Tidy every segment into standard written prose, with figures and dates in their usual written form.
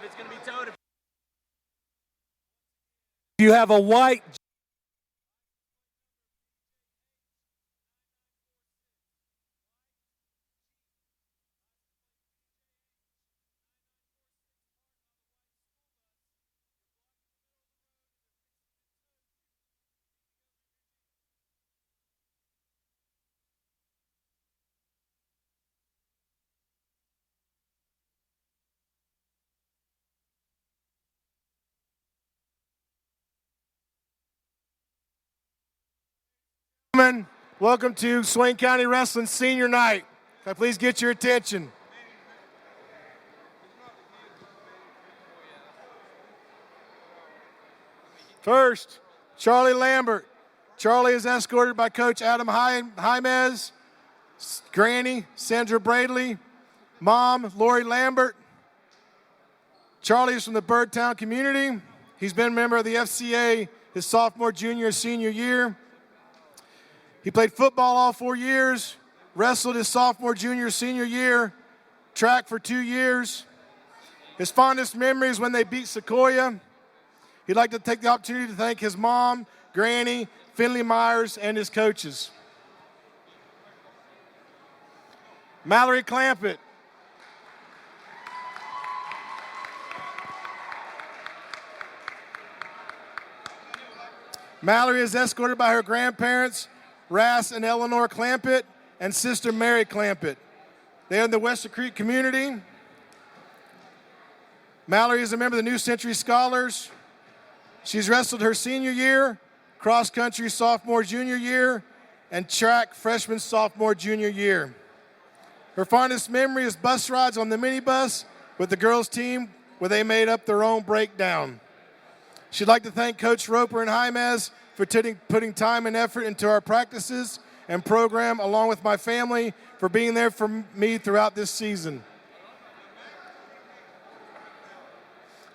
it's going to be towed. You have a white Welcome to Swain County Wrestling Senior Night. Can I please get your attention? First, Charlie Lambert. Charlie is escorted by Coach Adam Jaimez, Granny Sandra Bradley, Mom Lori Lambert. Charlie is from the Birdtown community. He's been a member of the FCA his sophomore, junior, senior year. He played football all 4 years, wrestled his sophomore, junior, senior year, track for 2 years. His fondest memories when they beat Sequoia. He'd like to take the opportunity to thank his mom, Granny, Finley Myers, and his coaches. Mallory Clampett. Mallory is escorted by her grandparents, Ras and Eleanor Clampett, and sister Mary Clampett. They are in the Western Creek community. Mallory is a member of the New Century Scholars. She's wrestled her senior year, cross country sophomore, junior year, and track freshman, sophomore, junior year. Her fondest memory is bus rides on the minibus with the girls' team where they made up their own breakdown. She'd like to thank Coach Roper and Jaimez for putting time and effort into our practices and program, along with my family for being there for me throughout this season.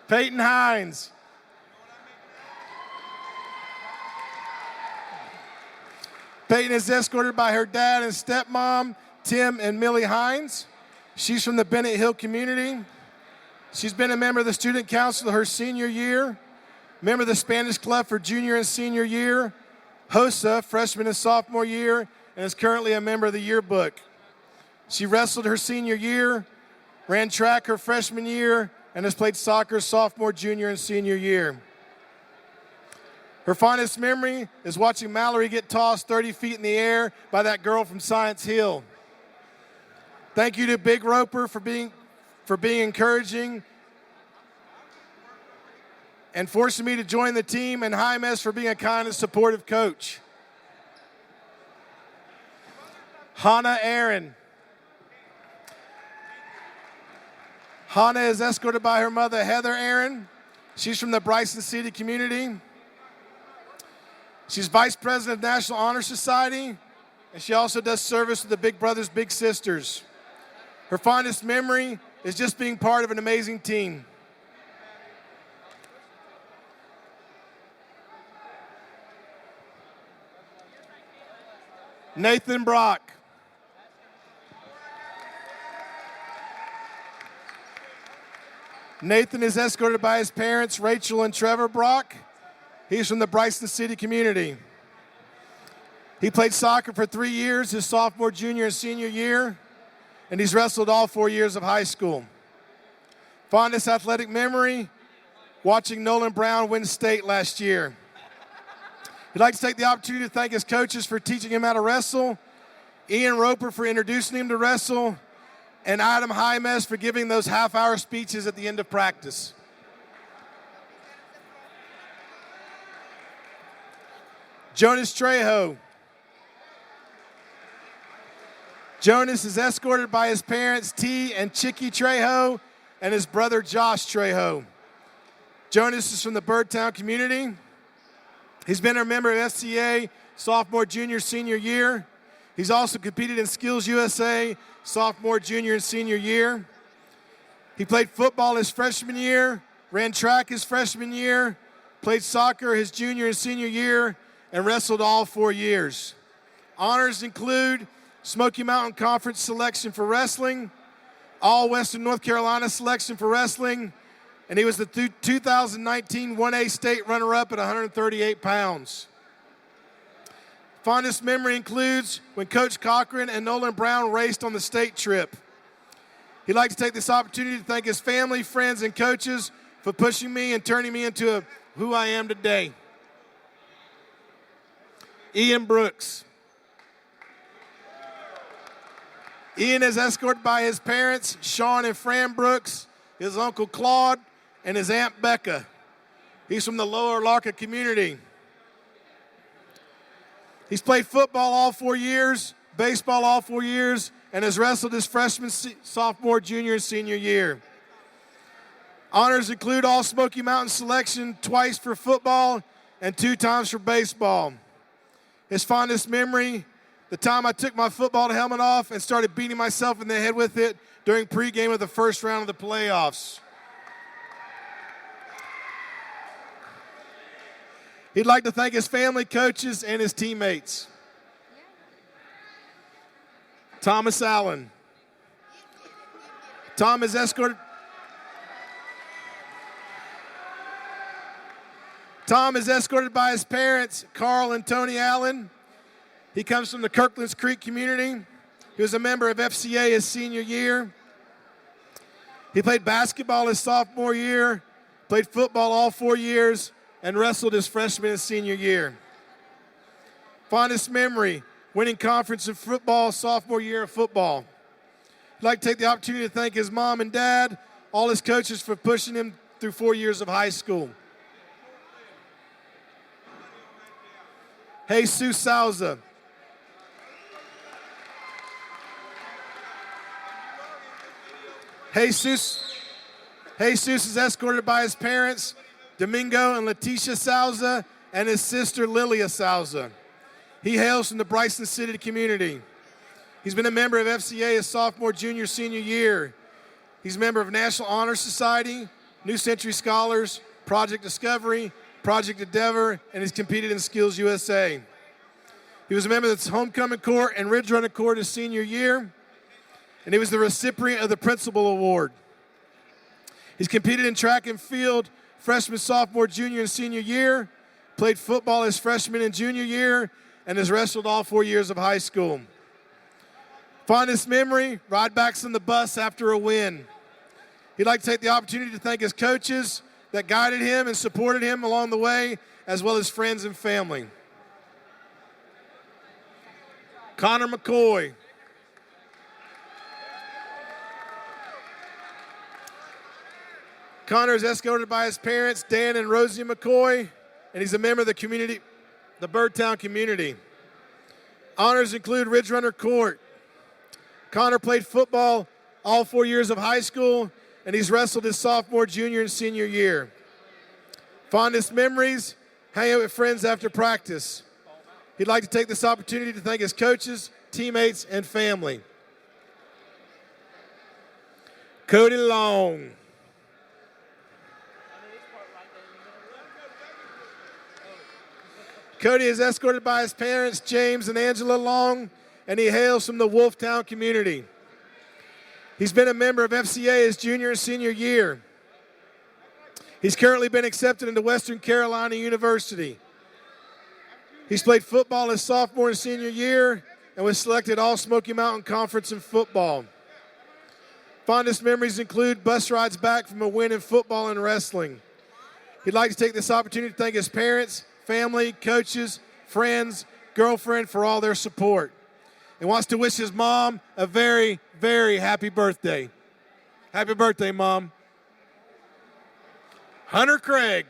Peyton Hines. Peyton is escorted by her dad and stepmom, Tim and Millie Hines. She's from the Bennett Hill community. She's been a member of the Student Council her senior year, member of the Spanish Club for junior and senior year, HOSA, freshman and sophomore year, and is currently a member of the yearbook. She wrestled her senior year, ran track her freshman year, and has played soccer sophomore, junior, and senior year. Her fondest memory is watching Mallory get tossed 30 feet in the air by that girl from Science Hill. Thank you to Big Roper for being encouraging and forcing me to join the team, and Jaimez for being a kind and supportive coach. Hannah Aaron. Hannah is escorted by her mother, Heather Aaron. She's from the Bryson City community. She's vice president of National Honor Society, and she also does service with the Big Brothers Big Sisters. Her fondest memory is just being part of an amazing team. Nathan Brock. Nathan is escorted by his parents, Rachel and Trevor Brock. He's from the Bryson City community. He played soccer for 3 years, his sophomore, junior, and senior year, and he's wrestled all 4 years of high school. Fondest athletic memory, watching Nolan Brown win state last year. He'd like to take the opportunity to thank his coaches for teaching him how to wrestle, Ian Roper for introducing him to wrestle, and Adam Jaimez for giving those half-hour speeches at the end of practice. Jonas Trejo. Jonas is escorted by his parents, T and Chicky Trejo, and his brother, Josh Trejo. Jonas is from the Birdtown community. He's been a member of FCA sophomore, junior, senior year. He's also competed in Skills USA sophomore, junior, and senior year. He played football his freshman year, ran track his freshman year, played soccer his junior and senior year, and wrestled all 4 years. Honors include Smoky Mountain Conference selection for wrestling, all Western North Carolina selection for wrestling, and he was the 2019 1A state runner-up at 138 pounds. Fondest memory includes when Coach Cochran and Nolan Brown raced on the state trip. He'd like to take this opportunity to thank his family, friends, and coaches for pushing me and turning me into who I am today. Ian Brooks. Ian is escorted by his parents, Sean and Fran Brooks, his uncle Claude, and his aunt Becca. He's from the Lower Larka community. He's played football all 4 years, baseball all 4 years, and has wrestled his freshman, sophomore, junior, and senior year. Honors include all Smoky Mountain selection twice for football and 2 times for baseball. His fondest memory, the time I took my football helmet off and started beating myself in the head with it during pregame of the first round of the playoffs. He'd like to thank his family, coaches, and his teammates. Thomas Allen. Tom is escorted by his parents, Carl and Tony Allen. He comes from the Kirklands Creek community. He was a member of FCA his senior year. He played basketball his sophomore year, played football all 4 years, and wrestled his freshman and senior year. Fondest memory, winning conference in football, sophomore year of football. I'd like to take the opportunity to thank his mom and dad, all his coaches for pushing him through 4 years of high school. Jesus Souza. Jesus is escorted by his parents, Domingo and Leticia Souza, and his sister, Lilia Souza. He hails from the Bryson City community. He's been a member of FCA his sophomore, junior, senior year. He's a member of National Honor Society, New Century Scholars, Project Discovery, Project Endeavor, and he's competed in Skills USA. He was a member of the Homecoming Court and Ridge Runner Court his senior year, and he was the recipient of the Principal Award. He's competed in track and field freshman, sophomore, junior, and senior year, played football his freshman and junior year, and has wrestled all 4 years of high school. Fondest memory, ride backs on the bus after a win. He'd like to take the opportunity to thank his coaches that guided him and supported him along the way, as well as friends and family. Connor McCoy. Connor is escorted by his parents, Dan and Rosie McCoy, and he's a member of the community, the Birdtown community. Honors include Ridge Runner Court. Connor played football all 4 years of high school, and he's wrestled his sophomore, junior, and senior year. Fondest memories, hang out with friends after practice. He'd like to take this opportunity to thank his coaches, teammates, and family. Cody Long. Cody is escorted by his parents, James and Angela Long, and he hails from the Wolftown community. He's been a member of FCA his junior and senior year. He's currently been accepted into Western Carolina University. He's played football his sophomore and senior year and was selected All Smoky Mountain Conference in football. Fondest memories include bus rides back from a win in football and wrestling. He'd like to take this opportunity to thank his parents, family, coaches, friends, girlfriend for all their support. And wants to wish his mom a very, very happy birthday. Happy birthday, Mom. Hunter Craig.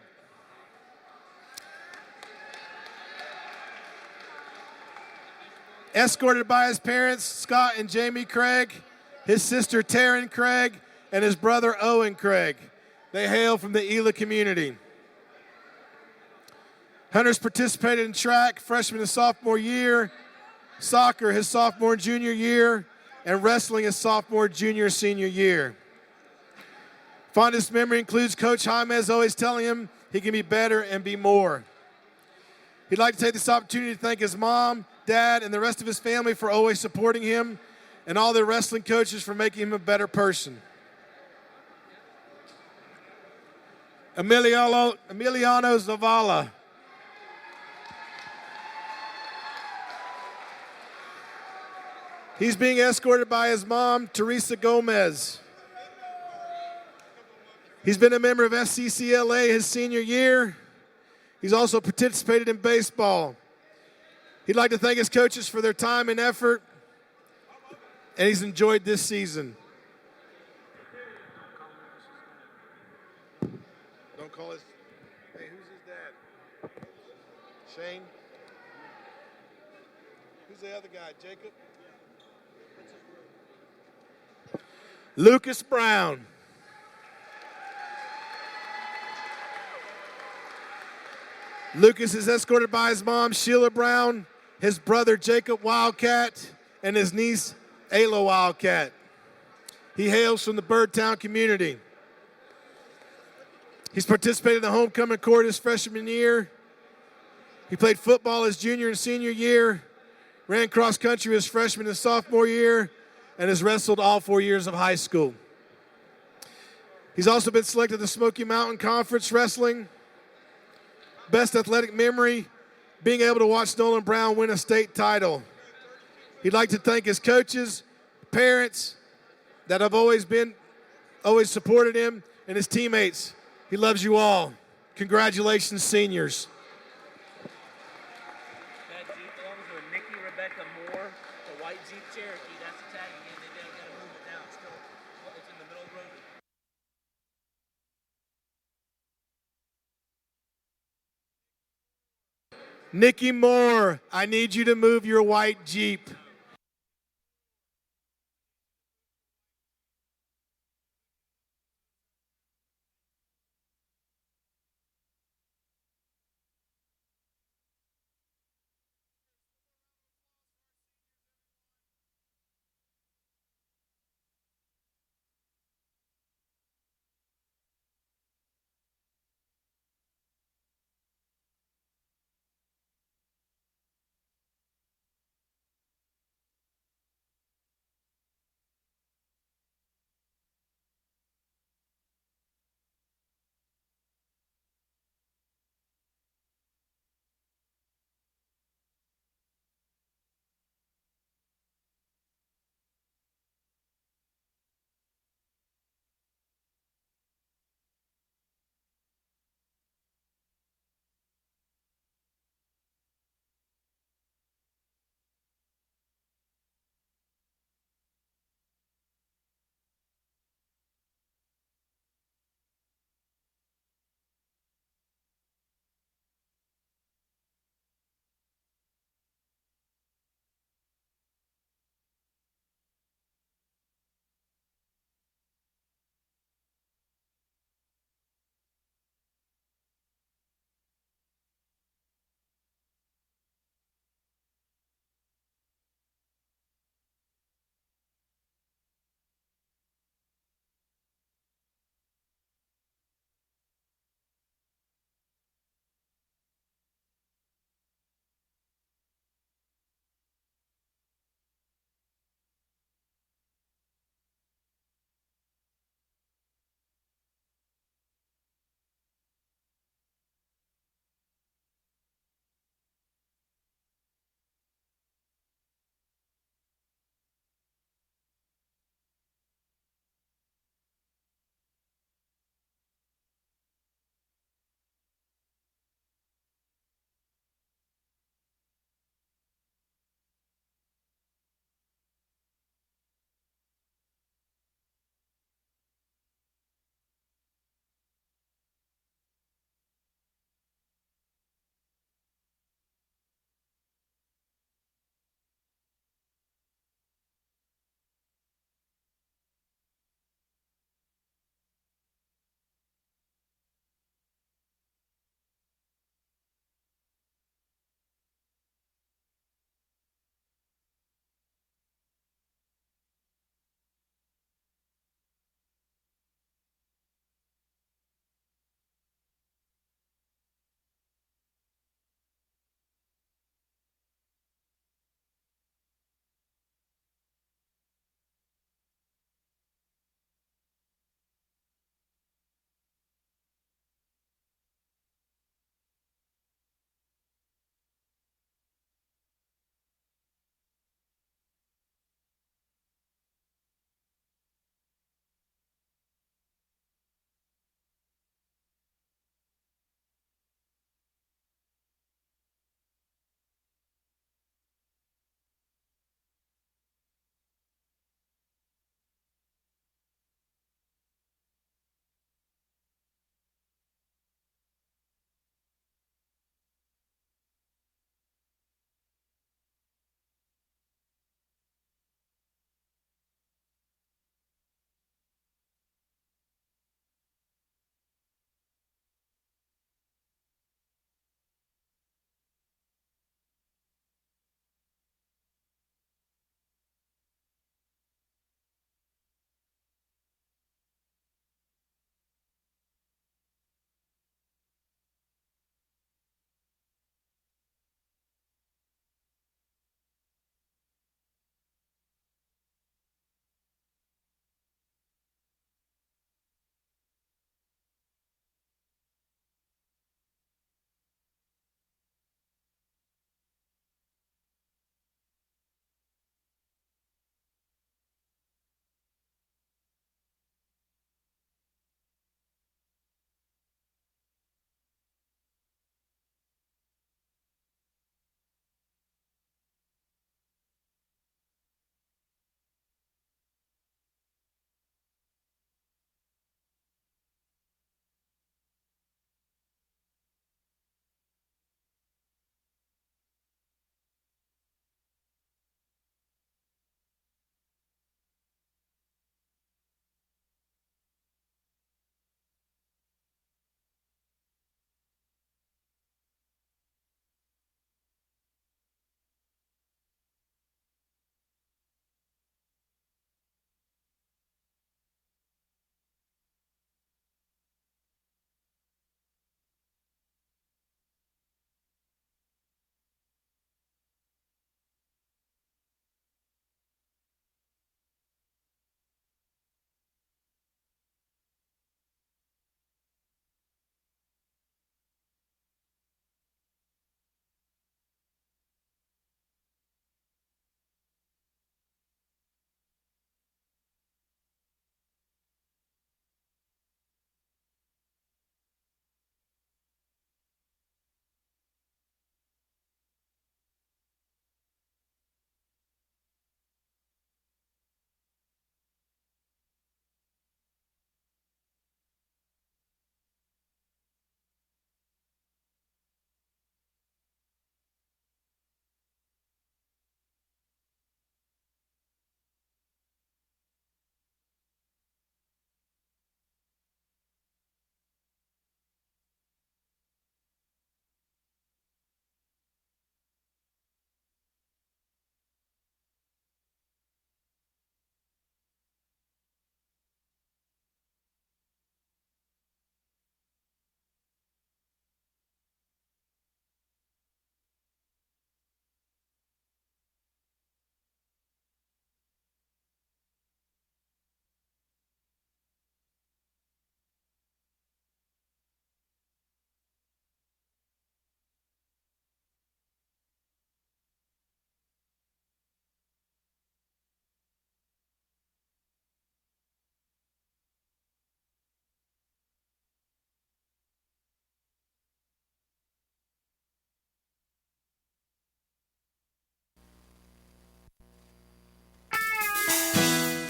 Escorted by his parents, Scott and Jamie Craig, his sister Taryn Craig, and his brother Owen Craig. They hail from the Ela community. Hunter's participated in track freshman and sophomore year, soccer his sophomore and junior year, and wrestling his sophomore, junior, senior year. Fondest memory includes Coach Jaimez always telling him he can be better and be more. He'd like to take this opportunity to thank his mom, dad, and the rest of his family for always supporting him, and all the wrestling coaches for making him a better person. Emiliano Zavala. He's being escorted by his mom, Teresa Gomez. He's been a member of SCCLA his senior year. He's also participated in baseball. He'd like to thank his coaches for their time and effort, and he's enjoyed this season. Don't call his. Hey, who's his dad? Shane? Who's the other guy? Jacob? Lucas Brown. Lucas is escorted by his mom, Sheila Brown, his brother, Jacob Wildcat, and his niece, Ayla Wildcat. He hails from the Birdtown community. He's participated in the homecoming court his freshman year. He played football his junior and senior year, ran cross country his freshman and sophomore year, and has wrestled all 4 years of high school. He's also been selected to the Smoky Mountain Conference Wrestling. Best athletic memory, being able to watch Nolan Brown win a state title. He'd like to thank his coaches, parents that have always supported him, and his teammates. He loves you all. Congratulations, seniors. That Jeep belongs to Nikki Rebecca Moore, the white Jeep Cherokee. That's the tag again. They got to move it now. It's in the middle of the road. Nikki Moore, I need you to move your white Jeep.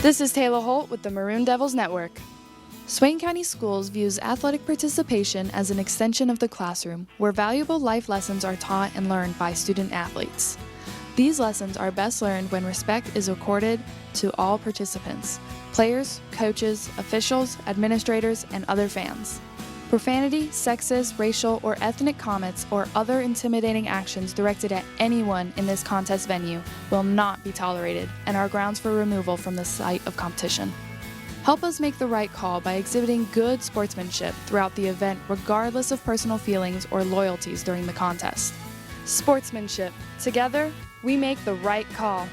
This is Taylor Holt with the Maroon Devils Network. Swain County Schools views athletic participation as an extension of the classroom, where valuable life lessons are taught and learned by student athletes. These lessons are best learned when respect is accorded to all participants: players, coaches, officials, administrators, and other fans. Profanity, sexist, racial, or ethnic comments or other intimidating actions directed at anyone in this contest venue will not be tolerated and are grounds for removal from the site of competition. Help us make the right call by exhibiting good sportsmanship throughout the event, regardless of personal feelings or loyalties during the contest. Sportsmanship. Together, we make the right call.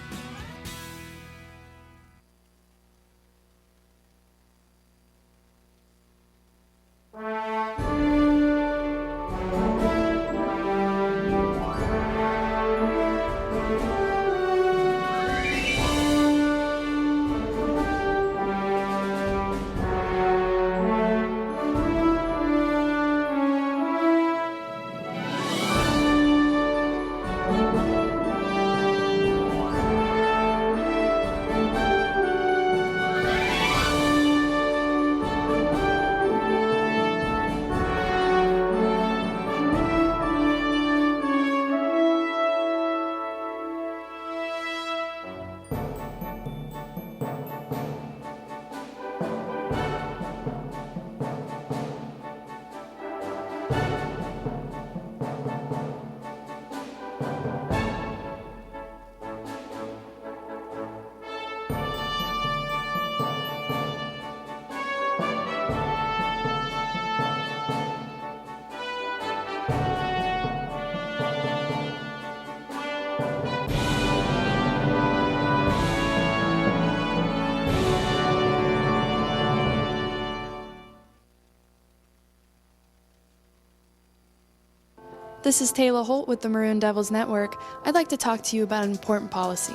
This is Taylor Holt with the Maroon Devils Network. I'd like to talk to you about an important policy.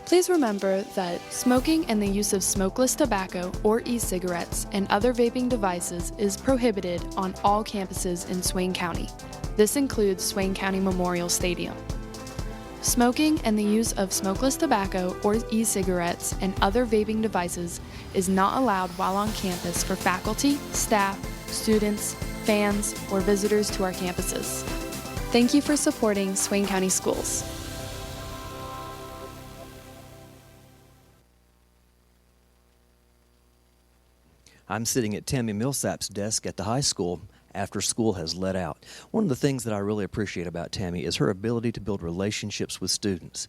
Please remember that smoking and the use of smokeless tobacco or e-cigarettes and other vaping devices is prohibited on all campuses in Swain County. This includes Swain County Memorial Stadium. Smoking and the use of smokeless tobacco or e-cigarettes and other vaping devices is not allowed while on campus for faculty, staff, students, fans, or visitors to our campuses. Thank you for supporting Swain County Schools. I'm sitting at Tammy Millsap's desk at the high school after school has let out. One of the things that I really appreciate about Tammy is her ability to build relationships with students.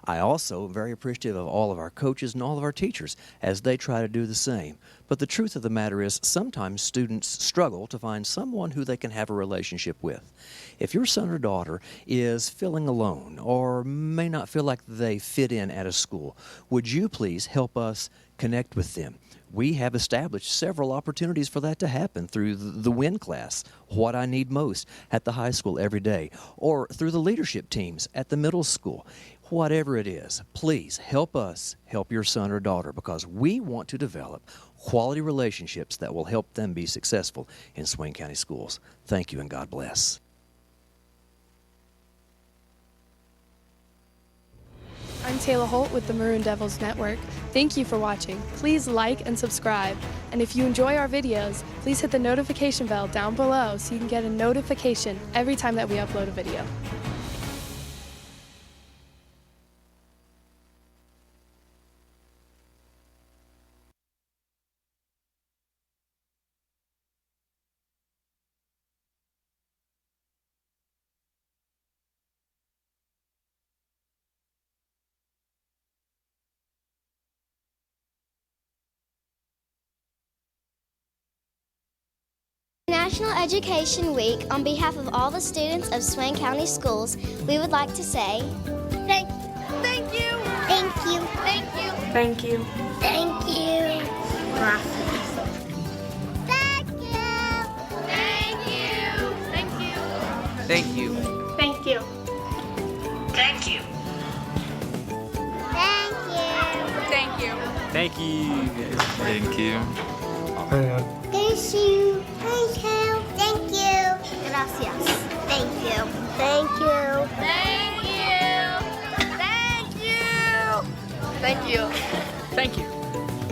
I also am very appreciative of all of our coaches and all of our teachers as they try to do the same. But the truth of the matter is sometimes students struggle to find someone who they can have a relationship with. If your son or daughter is feeling alone or may not feel like they fit in at a school, would you please help us connect with them? We have established several opportunities for that to happen through the WIN class, What I Need Most, at the high school every day, or through the leadership teams at the middle school. Whatever it is, please help us help your son or daughter, because we want to develop quality relationships that will help them be successful in Swain County Schools. Thank you and God bless. I'm Taylor Holt with the Maroon Devils Network. Thank you for watching. Please like and subscribe. And if you enjoy our videos, please hit the notification bell down below so you can get a notification every time that we upload a video. National Education Week, on behalf of all the students of Swain County Schools, we would like to say thank you. Thank you. Thank you. Thank you. Thank you. Thank you. Thank you. Thank you. Thank you. Thank you. Thank you. Thank you. Thank you. Thank you. Thank you. Thank you. Thank you. Gracias. Thank you. Thank you. Thank you. Thank you. Thank you.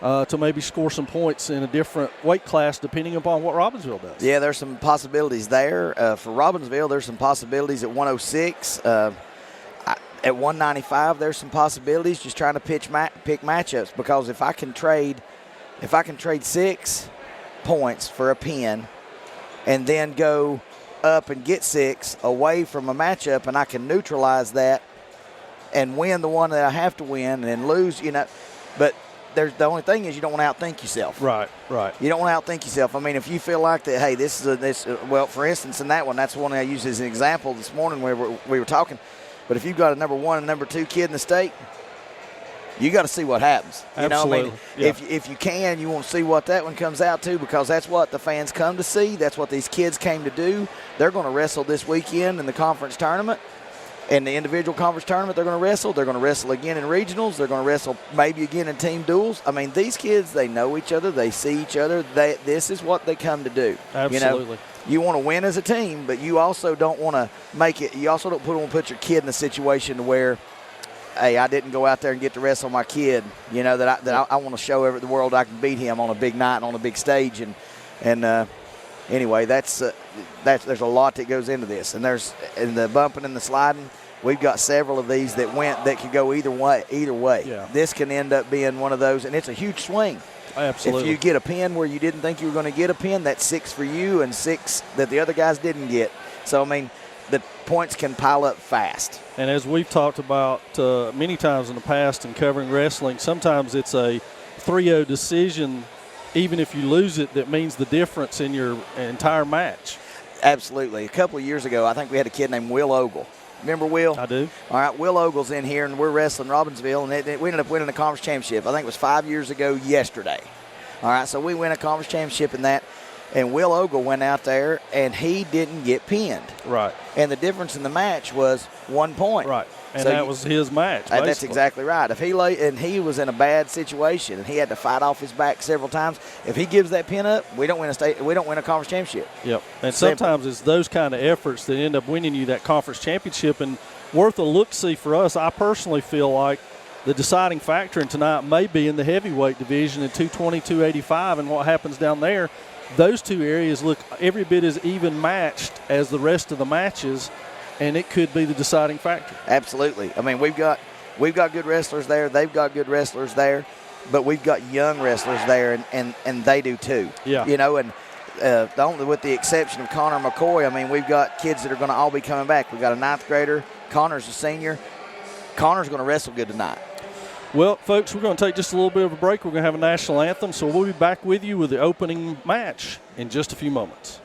to maybe score some points in a different weight class depending upon what Robbinsville does. Yeah, there's some possibilities there. For Robbinsville, there's some possibilities at 106. At 195, there's some possibilities. Just trying to pick matchups, because if I can trade 6 points for a pin, and then go up and get 6 away from a matchup, and I can neutralize that and win the one that I have to win, and then lose, But the only thing is, you don't want to outthink yourself. Right. You don't want to outthink yourself. I mean, if you feel like that, hey, well, for instance, in that one, that's the one I used as an example this morning where we were talking. But if you've got a number 1 and number 2 kid in the state, you got to see what happens. Absolutely. If you can, you want to see what that one comes out to, because that's what the fans come to see. That's what these kids came to do. They're going to wrestle this weekend in the conference tournament. In the individual conference tournament, they're going to wrestle. They're going to wrestle again in regionals. They're going to wrestle maybe again in team duels. I mean, these kids, they know each other. They see each other. This is what they come to do. Absolutely. You want to win as a team, but you also don't want to make it. You also don't want to put your kid in a situation where, hey, I didn't go out there and get to wrestle my kid. I want to show the world I can beat him on a big night and on a big stage. Anyway, there's a lot that goes into this, and there's in the bumping and the sliding. We've got several of these that could go either way. Yeah. This can end up being one of those, and it's a huge swing. Absolutely. If you get a pin where you didn't think you were going to get a pin, that's 6 for you and 6 that the other guys didn't get. So, I mean, the points can pile up fast. And as we've talked about many times in the past in covering wrestling, sometimes it's a 3-0 decision, even if you lose it, that means the difference in your entire match. Absolutely. A couple of years ago, I think we had a kid named Will Ogle. Remember Will? I do. All right, Will Ogle's in here, and we're wrestling Robbinsville, and we ended up winning the conference championship. I think it was 5 years ago yesterday. All right, so we win a conference championship in that, and Will Ogle went out there, and he didn't get pinned. Right. And the difference in the match was 1 point. Right. And so that was his match, That's exactly right. If he was in a bad situation and he had to fight off his back several times, if he gives that pin up, we don't win a conference championship. Yep. And sometimes it's those kind of efforts that end up winning you that conference championship, and worth a look-see for us. I personally feel like the deciding factor in tonight may be in the heavyweight division in 220, 285, and what happens down there. Those two areas look every bit as even matched as the rest of the matches, and it could be the deciding factor. Absolutely. I mean, we've got good wrestlers there. They've got good wrestlers there, but we've got young wrestlers there, and they do too. Yeah. And only with the exception of Connor McCoy, I mean, we've got kids that are going to all be coming back. We've got a 9th grader. Connor's a senior. Connor's going to wrestle good tonight. Well, folks, we're going to take just a little bit of a break. We're going to have a national anthem, so we'll be back with you with the opening match in just a few moments.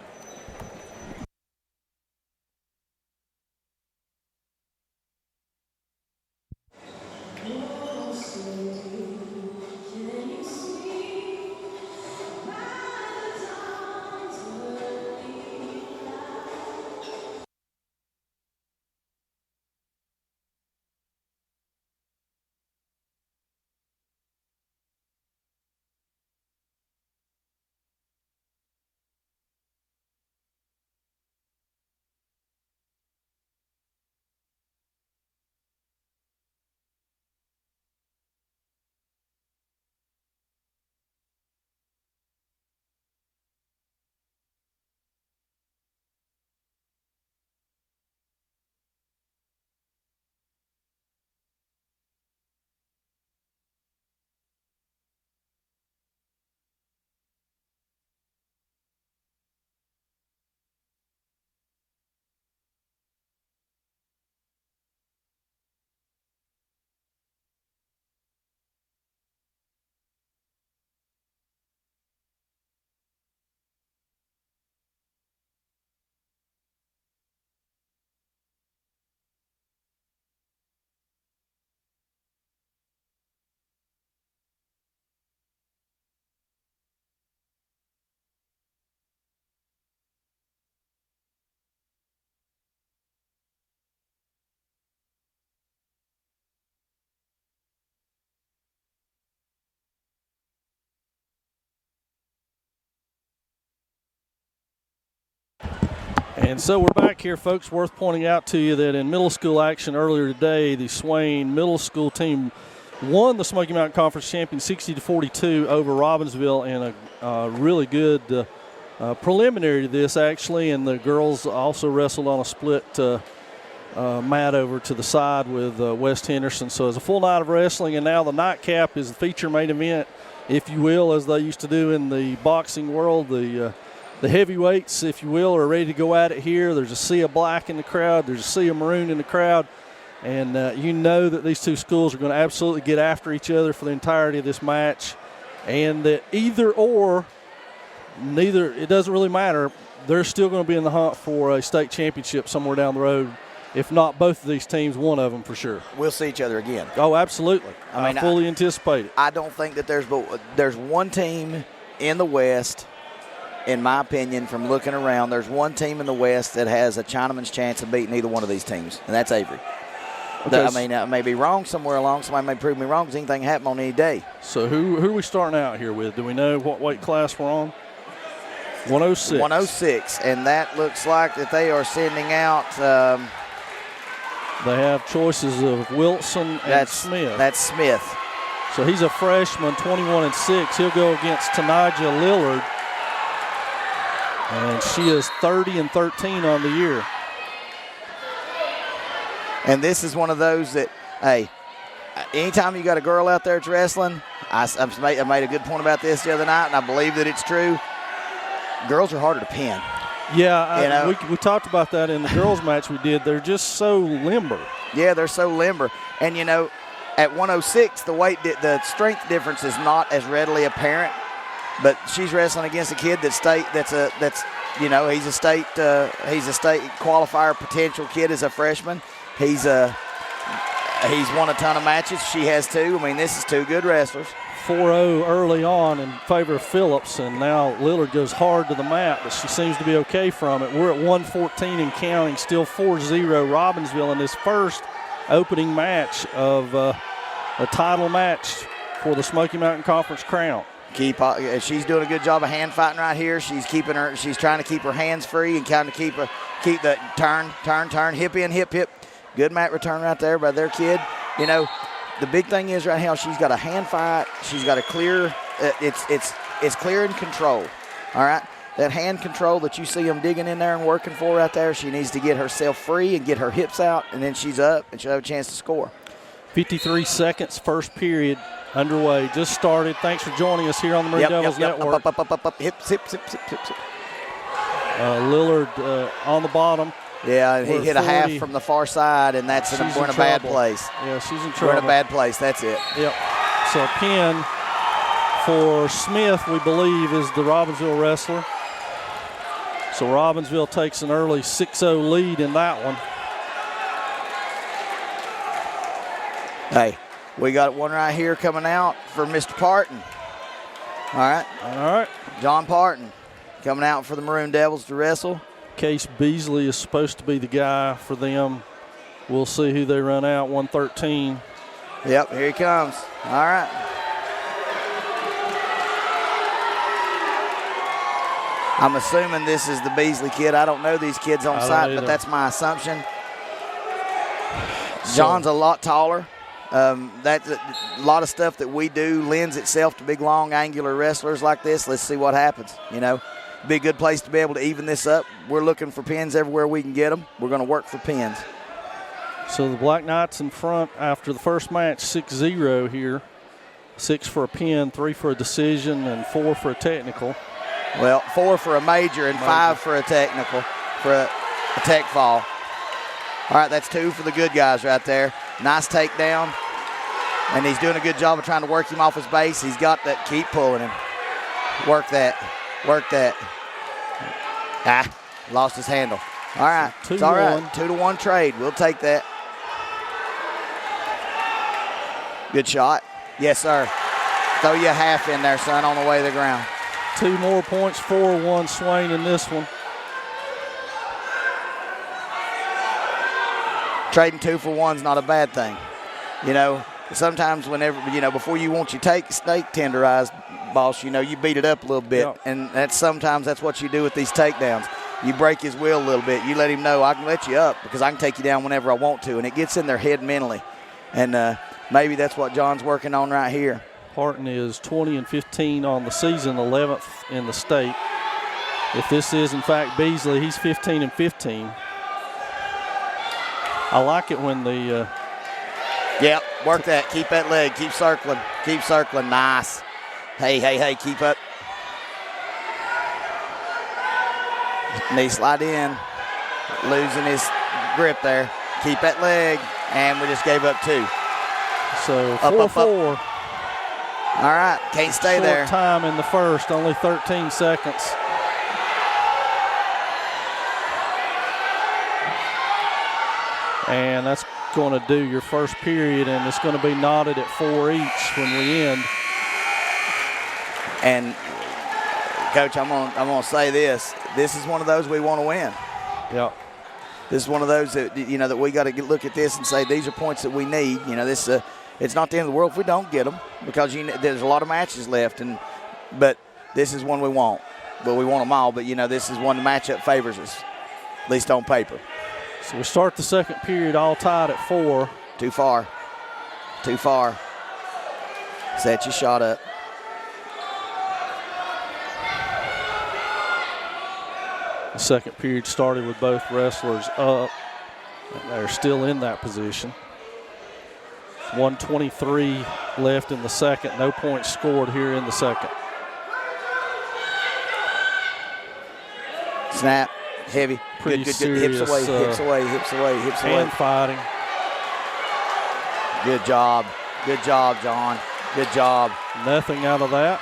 And so we're back here, folks. Worth pointing out to you that in middle school action earlier today, the Swain middle school team won the Smoky Mountain Conference champion 60-42 over Robbinsville in a really good preliminary to this, actually. And the girls also wrestled on a split mat over to the side with West Henderson. So it's a full night of wrestling, and now the nightcap is the feature main event, if you will, as they used to do in the boxing world. The heavyweights, if you will, are ready to go at it here. There's a sea of black in the crowd. There's a sea of maroon in the crowd. And you know that these two schools are going to absolutely get after each other for the entirety of this match. And that either or, neither, it doesn't really matter. They're still going to be in the hunt for a state championship somewhere down the road. If not both of these teams, one of them for sure. We'll see each other again. Oh, absolutely. I fully anticipate it. I don't think that there's one team in the West, in my opinion, from looking around, there's one team in the West that has a Chinaman's chance of beating either one of these teams, and that's Avery. Okay. I mean, I may be wrong somewhere along. Somebody may prove me wrong because anything can happen on any day. So who are we starting out here with? Do we know what weight class we're on? 106. 106, and that looks like that they are sending out. They have choices of Wilson and Smith. That's Smith. So he's a freshman, 21-6. He'll go against Tanija Lillard, and she is 30-13 on the year. And this is one of those that, hey, anytime you got a girl out there that's wrestling, I made a good point about this the other night, and I believe that it's true. Girls are harder to pin. Yeah, we talked about that in the girls' match we did. They're just so limber. Yeah, they're so limber. And, at 106, the strength difference is not as readily apparent. But she's wrestling against a kid he's a state qualifier potential kid as a freshman. He's won a ton of matches. She has too. I mean, this is two good wrestlers. 4-0 early on in favor of Phillips, and now Lillard goes hard to the mat, but she seems to be okay from it. We're at 114 and counting, still 4-0 Robbinsville in this first opening match of a title match for the Smoky Mountain Conference crown. She's doing a good job of hand fighting right here. She's trying to keep her hands free and kind of keep the turn, hip in, hip. Good mat return right there by their kid. The big thing is right now she's got a hand fight. She's got a clear. It's clear and control. All right, that hand control that you see them digging in there and working for right there. She needs to get herself free and get her hips out, and then she's up and she'll have a chance to score. 53 seconds, first period underway. Just started. Thanks for joining us here on the Maroon Devils Network. Up. Hips. Lillard on the bottom. Yeah, he hit a half from the far side, and we're in a bad place. Yeah, she's in trouble. We're in a bad place. That's it. Yep. So a pin for Smith, we believe, is the Robbinsville wrestler. So Robbinsville takes an early 6-0 lead in that one. Hey, we got one right here coming out for Mr. Parton. All right. John Parton coming out for the Maroon Devils to wrestle. Case Beasley is supposed to be the guy for them. We'll see who they run out, 113. Yep, here he comes. All right. I'm assuming this is the Beasley kid. I don't know these kids on site, but that's my assumption. John's a lot taller. That's a lot of stuff that we do lends itself to big, long, angular wrestlers like this. Let's see what happens, Be a good place to be able to even this up. We're looking for pins everywhere we can get them. We're going to work for pins. So the Black Knights in front after the first match, 6-0 here. 6 for a pin, 3 for a decision, and 4 for a technical. Well, 4 for a major and 5 for a technical, for a tech fall. All right, that's 2 for the good guys right there. Nice takedown. And he's doing a good job of trying to work him off his base. He's got that. Keep pulling him. Work that. Lost his handle. All right. So it's all right. 2-1 trade. We'll take that. Good shot. Yes, sir. Throw you a half in there, son, on the way to the ground. 2 more points, 4-1 Swain in this one. Trading 2 for 1's not a bad thing. Sometimes before you want your steak tenderized, boss, you beat it up a little bit. Yep. And sometimes that's what you do with these takedowns. You break his will a little bit. You let him know I can let you up because I can take you down whenever I want to. And it gets in their head mentally. And maybe that's what John's working on right here. Parton is 20-15 on the season, 11th in the state. If this is, in fact, Beasley, he's 15-15. I like it when the Yep, work that. Keep that leg. Keep circling. Keep circling. Nice. Hey, keep up. Knee slide in. Losing his grip there. Keep that leg. And we just gave up 2. So Up. 4-4. All right, can't stay Short there. time in the first, only 13 seconds. And that's going to do your first period, and it's going to be knotted at 4 each when we end. And Coach, I'm gonna say this. This is one of those we want to win. Yeah. This is one of those that that we got to look at this and say these are points that we need. This it's not the end of the world if we don't get them, because there's a lot of matches left, but this is one we want. Well, we want them all, but this is one the matchup favors us, at least on paper. So we start the second period all tied at 4. Too far. Set your shot up. The second period started with both wrestlers up, and they're still in that position. 1:23 left in the second. No points scored here in the second. Snap. Heavy. Pretty Good. serious, Hips away. Hand fighting. Good job, John. Good job. Nothing out of that.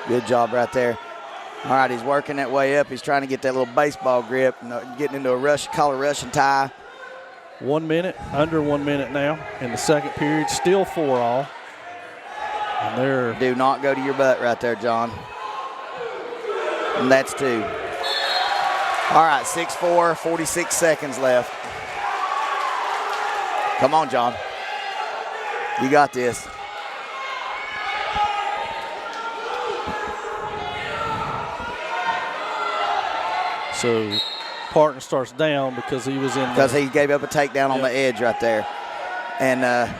Good job right there. All right, he's working that way up. He's trying to get that little baseball grip, getting into a collar Russian tie. 1 minute, under 1 minute now in the second period. Still 4 all. And they're Do not go to your butt right there, John. And that's 2. All right, 6-4, 46 seconds left. Come on, John. You got this. so Parton starts down because he was in. Because he gave up a takedown on the edge right there, and.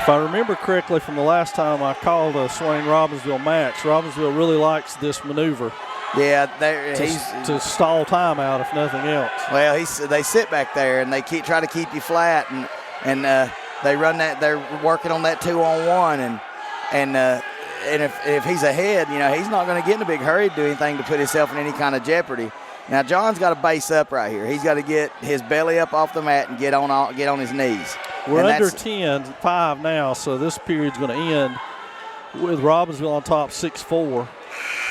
If I remember correctly from the last time I called a Swain Robbinsville match, Robbinsville really likes this maneuver. Yeah, to stall time out, if nothing else. Well, they sit back there and they try to keep you flat, and they run that. They're working on that 2-on-1, and if he's ahead, he's not going to get in a big hurry to do anything to put himself in any kind of jeopardy. Now John's got to base up right here. He's got to get his belly up off the mat and get on his knees. We're under 10-5 now, so this period's going to end with Robbinsville on top 6-4.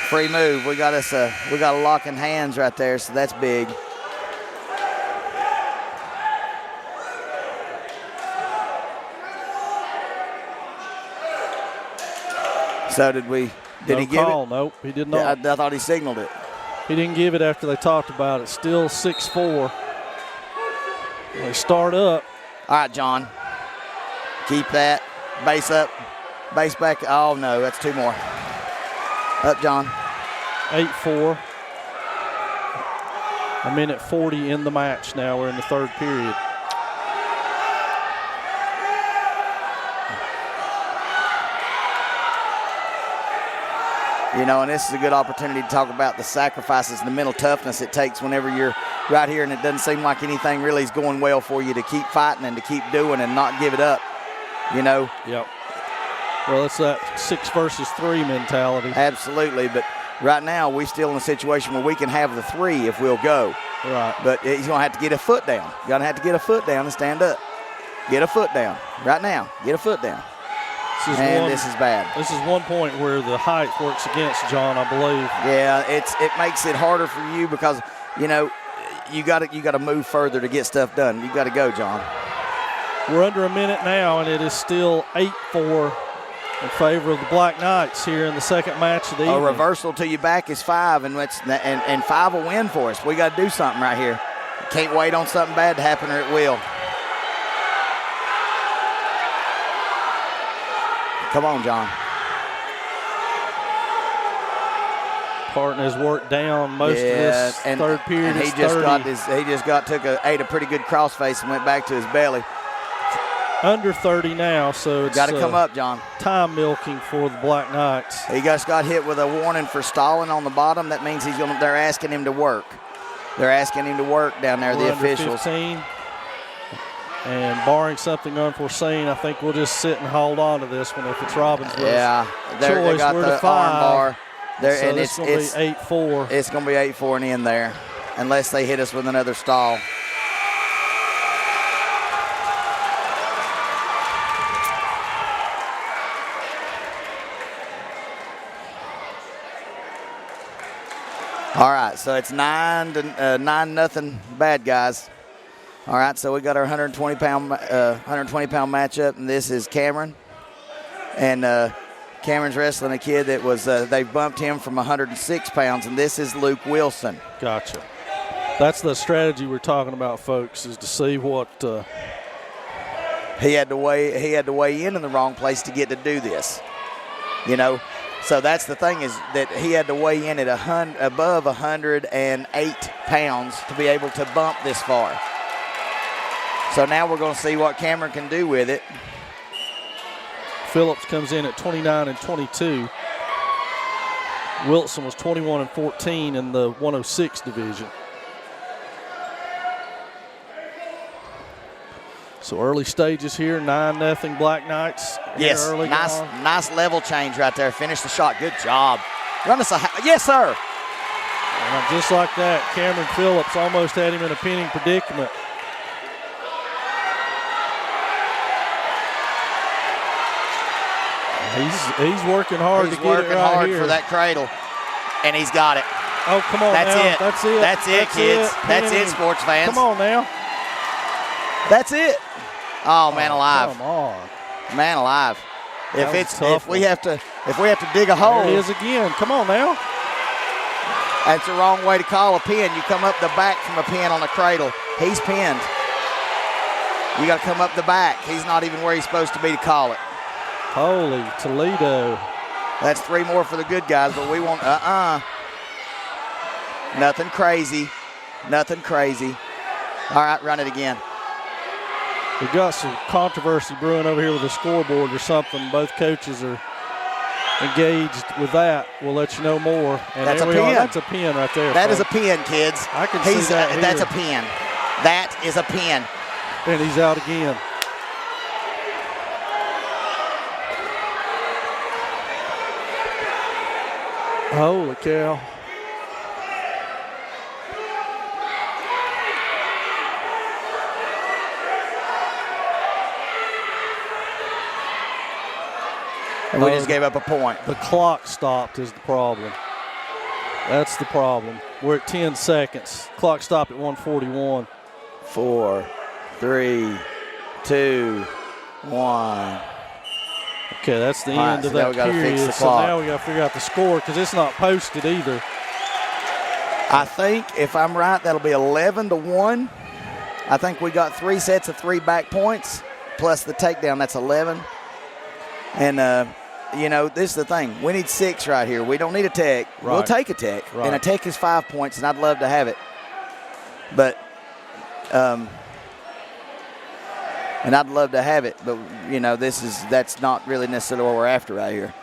Free move. We got a lock in hands right there, so that's big. So did we? Did he give it? Nope, he did not. I thought he signaled it. He didn't give it after they talked about it. Still 6-4. They start up. All right, John. Keep that. Base up. Base back. Oh, no, that's 2 more. Up, John. 8-4. 1:40 in the match now. We're in the third period. And this is a good opportunity to talk about the sacrifices and the mental toughness it takes whenever you're right here and it doesn't seem like anything really is going well for you, to keep fighting and to keep doing and not give it up, Yep. Well, it's that 6 versus 3 mentality. Absolutely, but right now we're still in a situation where we can have the 3 if we'll go. Right. But he's going to have to get a foot down. You're going to have to get a foot down and stand up. Get a foot down. Right now, get a foot down. This is bad. This is one point where the height works against John, I believe. Yeah, it makes it harder for you because, you got to move further to get stuff done. You got to go, John. We're under a minute now, and it is still 8-4 in favor of the Black Knights here in the second match of the evening. A reversal to your back is 5, and 5 will win for us. We got to do something right here. Can't wait on something bad to happen, or it will. Come on, John. Parton has worked down most of this third period. And he just ate a pretty good crossface and went back to his belly. Under 30 now, so it's got to come up, John. Time milking for the Black Knights. He just got hit with a warning for stalling on the bottom. That means they're asking him to work. They're asking him to work down there, the officials. 15. And barring something unforeseen, I think we'll just sit and hold on to this one if it's Robbinsville. Yeah, they got the arm bar. So it's going to be 8-4. It's going to be 8-4 and in there, unless they hit us with another stall. All right, so it's 9-0 bad guys. All right, so we got our 120-pound matchup, and this is Cameron. And Cameron's wrestling a kid that was they bumped him from 106 pounds, and this is Luke Wilson. Gotcha. That's the strategy we're talking about, folks, is to see what he had to weigh in the wrong place to get to do this. You know. So that's the thing, is that he had to weigh in at above 108 pounds to be able to bump this far. So now we're going to see what Cameron can do with it. Phillips comes in at 29-22. Wilson was 21-14 in the 106 division. So early stages here, 9-0 Black Knights. Yes, nice level change right there. Finish the shot. Good job. Run us a yes, sir. And just like that, Cameron Phillips almost had him in a pinning predicament. He's working hard to get it right here. For that cradle, and he's got it. Oh, come on That's now. it. That's it, kids. That's it, sports fans. Come on now. That's it. Oh, man alive. Come on. Man alive. If we have to dig a hole. There it is again. Come on now. That's the wrong way to call a pin. You come up the back from a pin on a cradle. He's pinned. You got to come up the back. He's not even where he's supposed to be to call it. Holy Toledo. That's 3 more for the good guys, but we won't. Nothing crazy. Nothing crazy. All right, run it again. We've got some controversy brewing over here with the scoreboard or something. Both coaches are engaged with that. We'll let you know more. And that's a pin. That's a pin right there. That is a pin, kids. I can see that here. That's a pin. That is a pin. And he's out again. Holy cow. And we just gave up a point. The clock stopped is the problem. That's the problem. We're at 10 seconds. Clock stopped at 1:41. 4, 3, 2, 1. Okay, that's the end of that period. So now we got to figure out the score because it's not posted either. I think, if I'm right, that'll be 11-1. I think we got 3 sets of 3 back points plus the takedown. That's 11. And, you know, this is the thing. We need 6 right here. We don't need a tech. Right. We'll take a tech. Right. And a tech is 5 points, and I'd love to have it. But, and I'd love to have it, but, you know, that's not really necessarily what we're after right here.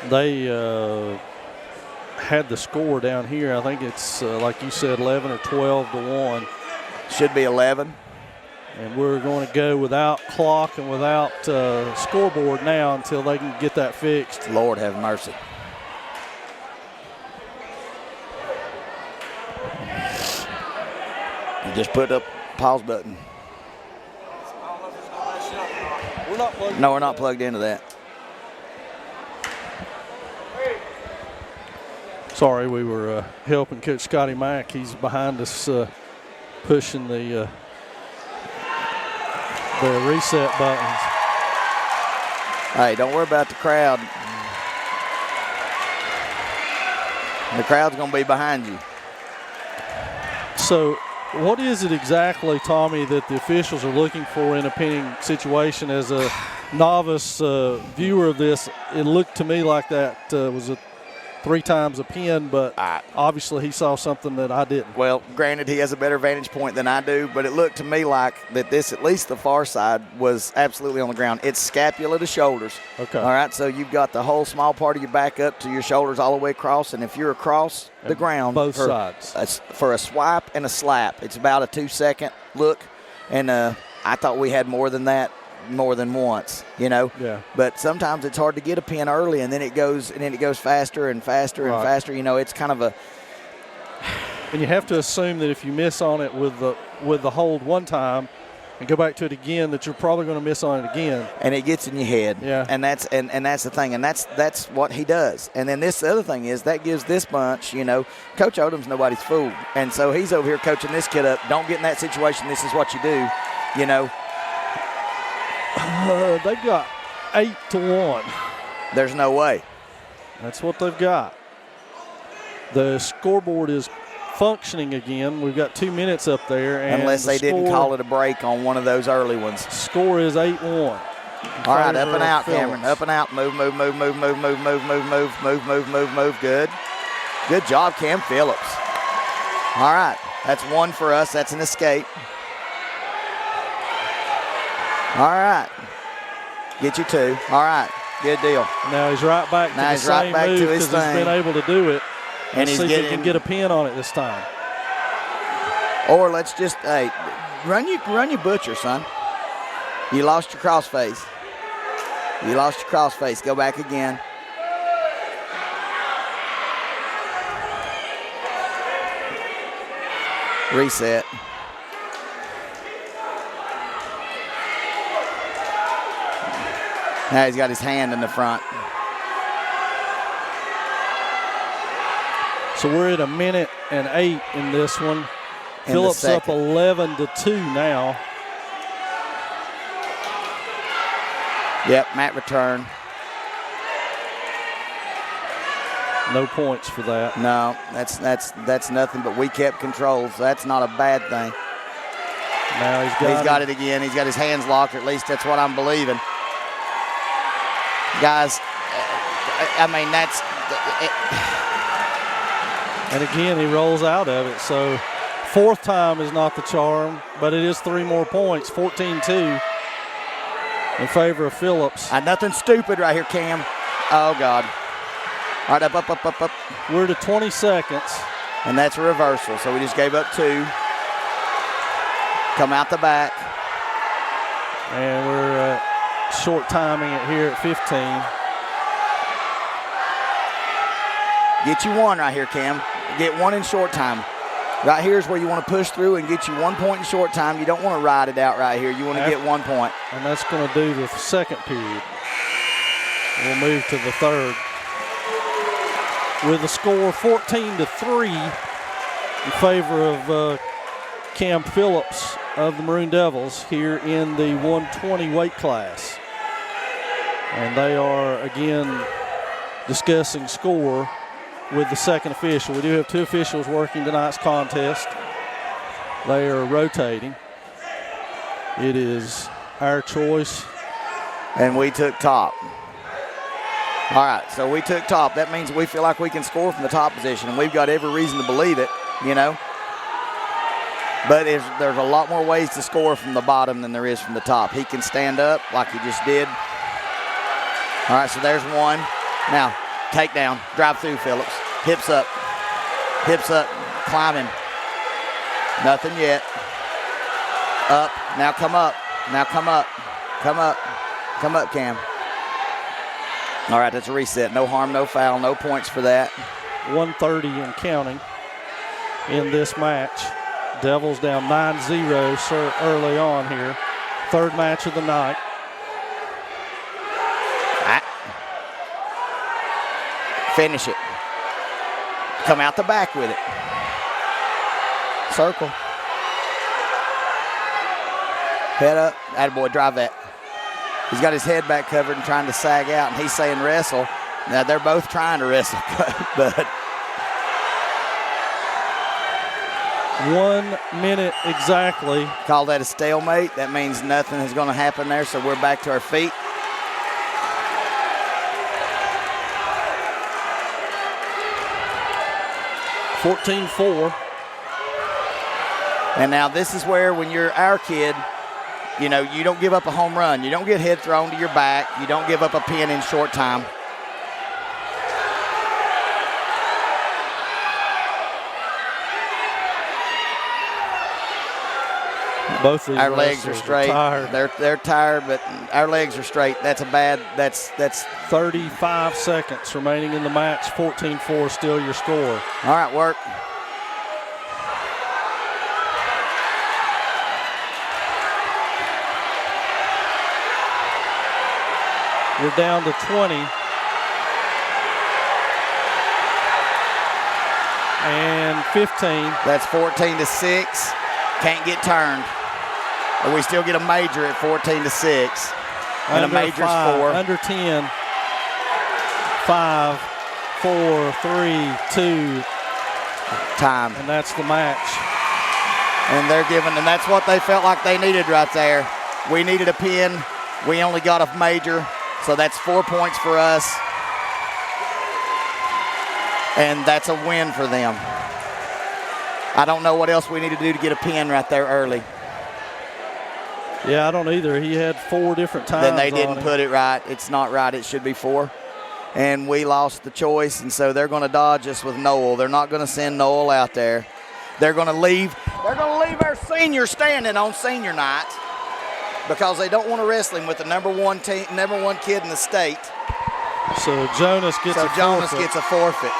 They had the score down here. I think it's, like you said, 11 or 12-1. Should be 11. And we're going to go without clock and without scoreboard now until they can get that fixed. Lord have mercy. You just put up pause button. No, we're not plugged into that. Sorry, we were helping Coach Scotty Mack. He's behind us pushing the reset buttons. Hey, don't worry about the crowd. The crowd's going to be behind you. So what is it exactly, Tommy, that the officials are looking for in a pinning situation? As a novice viewer of this, it looked to me like that was 3 times a pin, but obviously he saw something that I didn't. Well, granted, he has a better vantage point than I do, but it looked to me like that this, at least the far side, was absolutely on the ground. It's scapula to shoulders. Okay. All right, so you've got the whole small part of your back up to your shoulders all the way across, and if you're across the ground. Both sides. For a swipe and a slap, it's about a 2-second look, and I thought we had more than that. More than once, you know. Yeah. But sometimes it's hard to get a pin early, and then it goes faster and faster and faster. You know, it's kind of a. And you have to assume that if you miss on it with the hold one time, and go back to it again, that you're probably going to miss on it again. And it gets in your head. Yeah. And that's the thing, and that's what he does. And then this other thing is that gives this bunch, you know, Coach Odom's nobody's fool, and so he's over here coaching this kid up. Don't get in that situation. This is what you do, you know. They've got 8-1. There's no way. That's what they've got. The scoreboard is functioning again. We've got 2 minutes up there. And unless they didn't call it a break on one of those early ones. Score is 8-1. All right, up and out, Cameron. Up and out. Move. Good. Good job, Cam Phillips. All right, that's 1 for us. That's an escape. All right. Get you 2. All right. Good deal. Now he's right back to the same move because he's been able to do it. And Let's see if he can get a pin on it this time. Or let's just, hey, run your butcher, son. You lost your crossface. Go back again. Reset. Now he's got his hand in the front. So we're at 1:08 in this one. Phillips up 11-2 now. Yep, Matt return. No points for that. No, that's nothing, but we kept control, so that's not a bad thing. Now he's got it again. He's got his hands locked, or at least that's what I'm believing. Guys, I mean, that's it. And again, he rolls out of it. So 4th time is not the charm, but it is 3 more points, 14-2 in favor of Phillips. Nothing stupid right here, Cam. Oh, God. All right, up. We're to 20 seconds. And that's a reversal, so we just gave up 2. Come out the back. And we're short timing it here at 15. Get you 1 right here, Cam. Get 1 in short time. Right here is where you want to push through and get you 1 point in short time. You don't want to ride it out right here. You want to get 1 point. And that's going to do the second period. We'll move to the third. With a score 14-3 in favor of Cam Phillips of the Maroon Devils here in the 120 weight class. And they are, again, discussing score with the second official. We do have 2 officials working tonight's contest. They are rotating. It is our choice. And we took top. All right, so we took top. That means we feel like we can score from the top position, and we've got every reason to believe it, you know. But there's a lot more ways to score from the bottom than there is from the top. He can stand up like he just did. All right, so there's 1. Now, takedown, drive through, Phillips. Hips up, climbing. Nothing yet. Up, now come up, Cam. All right, that's a reset. No harm, no foul, no points for that. 1:30 and counting in this match. Devils down 9-0 early on here. 3rd match of the night. Finish it. Come out the back with it. Circle. Head up. Attaboy, drive that. He's got his head back covered and trying to sag out, and he's saying wrestle. Now, they're both trying to wrestle, but 1 minute exactly. Call that a stalemate. That means nothing is going to happen there, so we're back to our feet. 14-4. And now this is where, when you're our kid, you know, you don't give up a home run. You don't get head thrown to your back. You don't give up a pin in short time. Both of these our legs are wrestlers straight. tired. They're tired, but our legs are straight. That's 35 seconds remaining in the match. 14-4 still your score. All right, work. You're down to 20. And 15. That's 14-6. Can't get turned. But we still get a major at 14-6. And a major's 4. Under 10. 5, 4, 3, 2. Time. And that's the match. And that's what they felt like they needed right there. We needed a pin. We only got a major. So that's 4 points for us. And that's a win for them. I don't know what else we need to do to get a pin right there early. Yeah, I don't either. He had 4 different times. Then they didn't put it right. It's not right. It should be 4. And we lost the choice, and so they're going to dodge us with Noel. They're not going to send Noel out there. They're going to leave. They're going to leave our senior standing on senior night because they don't want to wrestle him with the number one kid in the state. So Jonas gets a forfeit.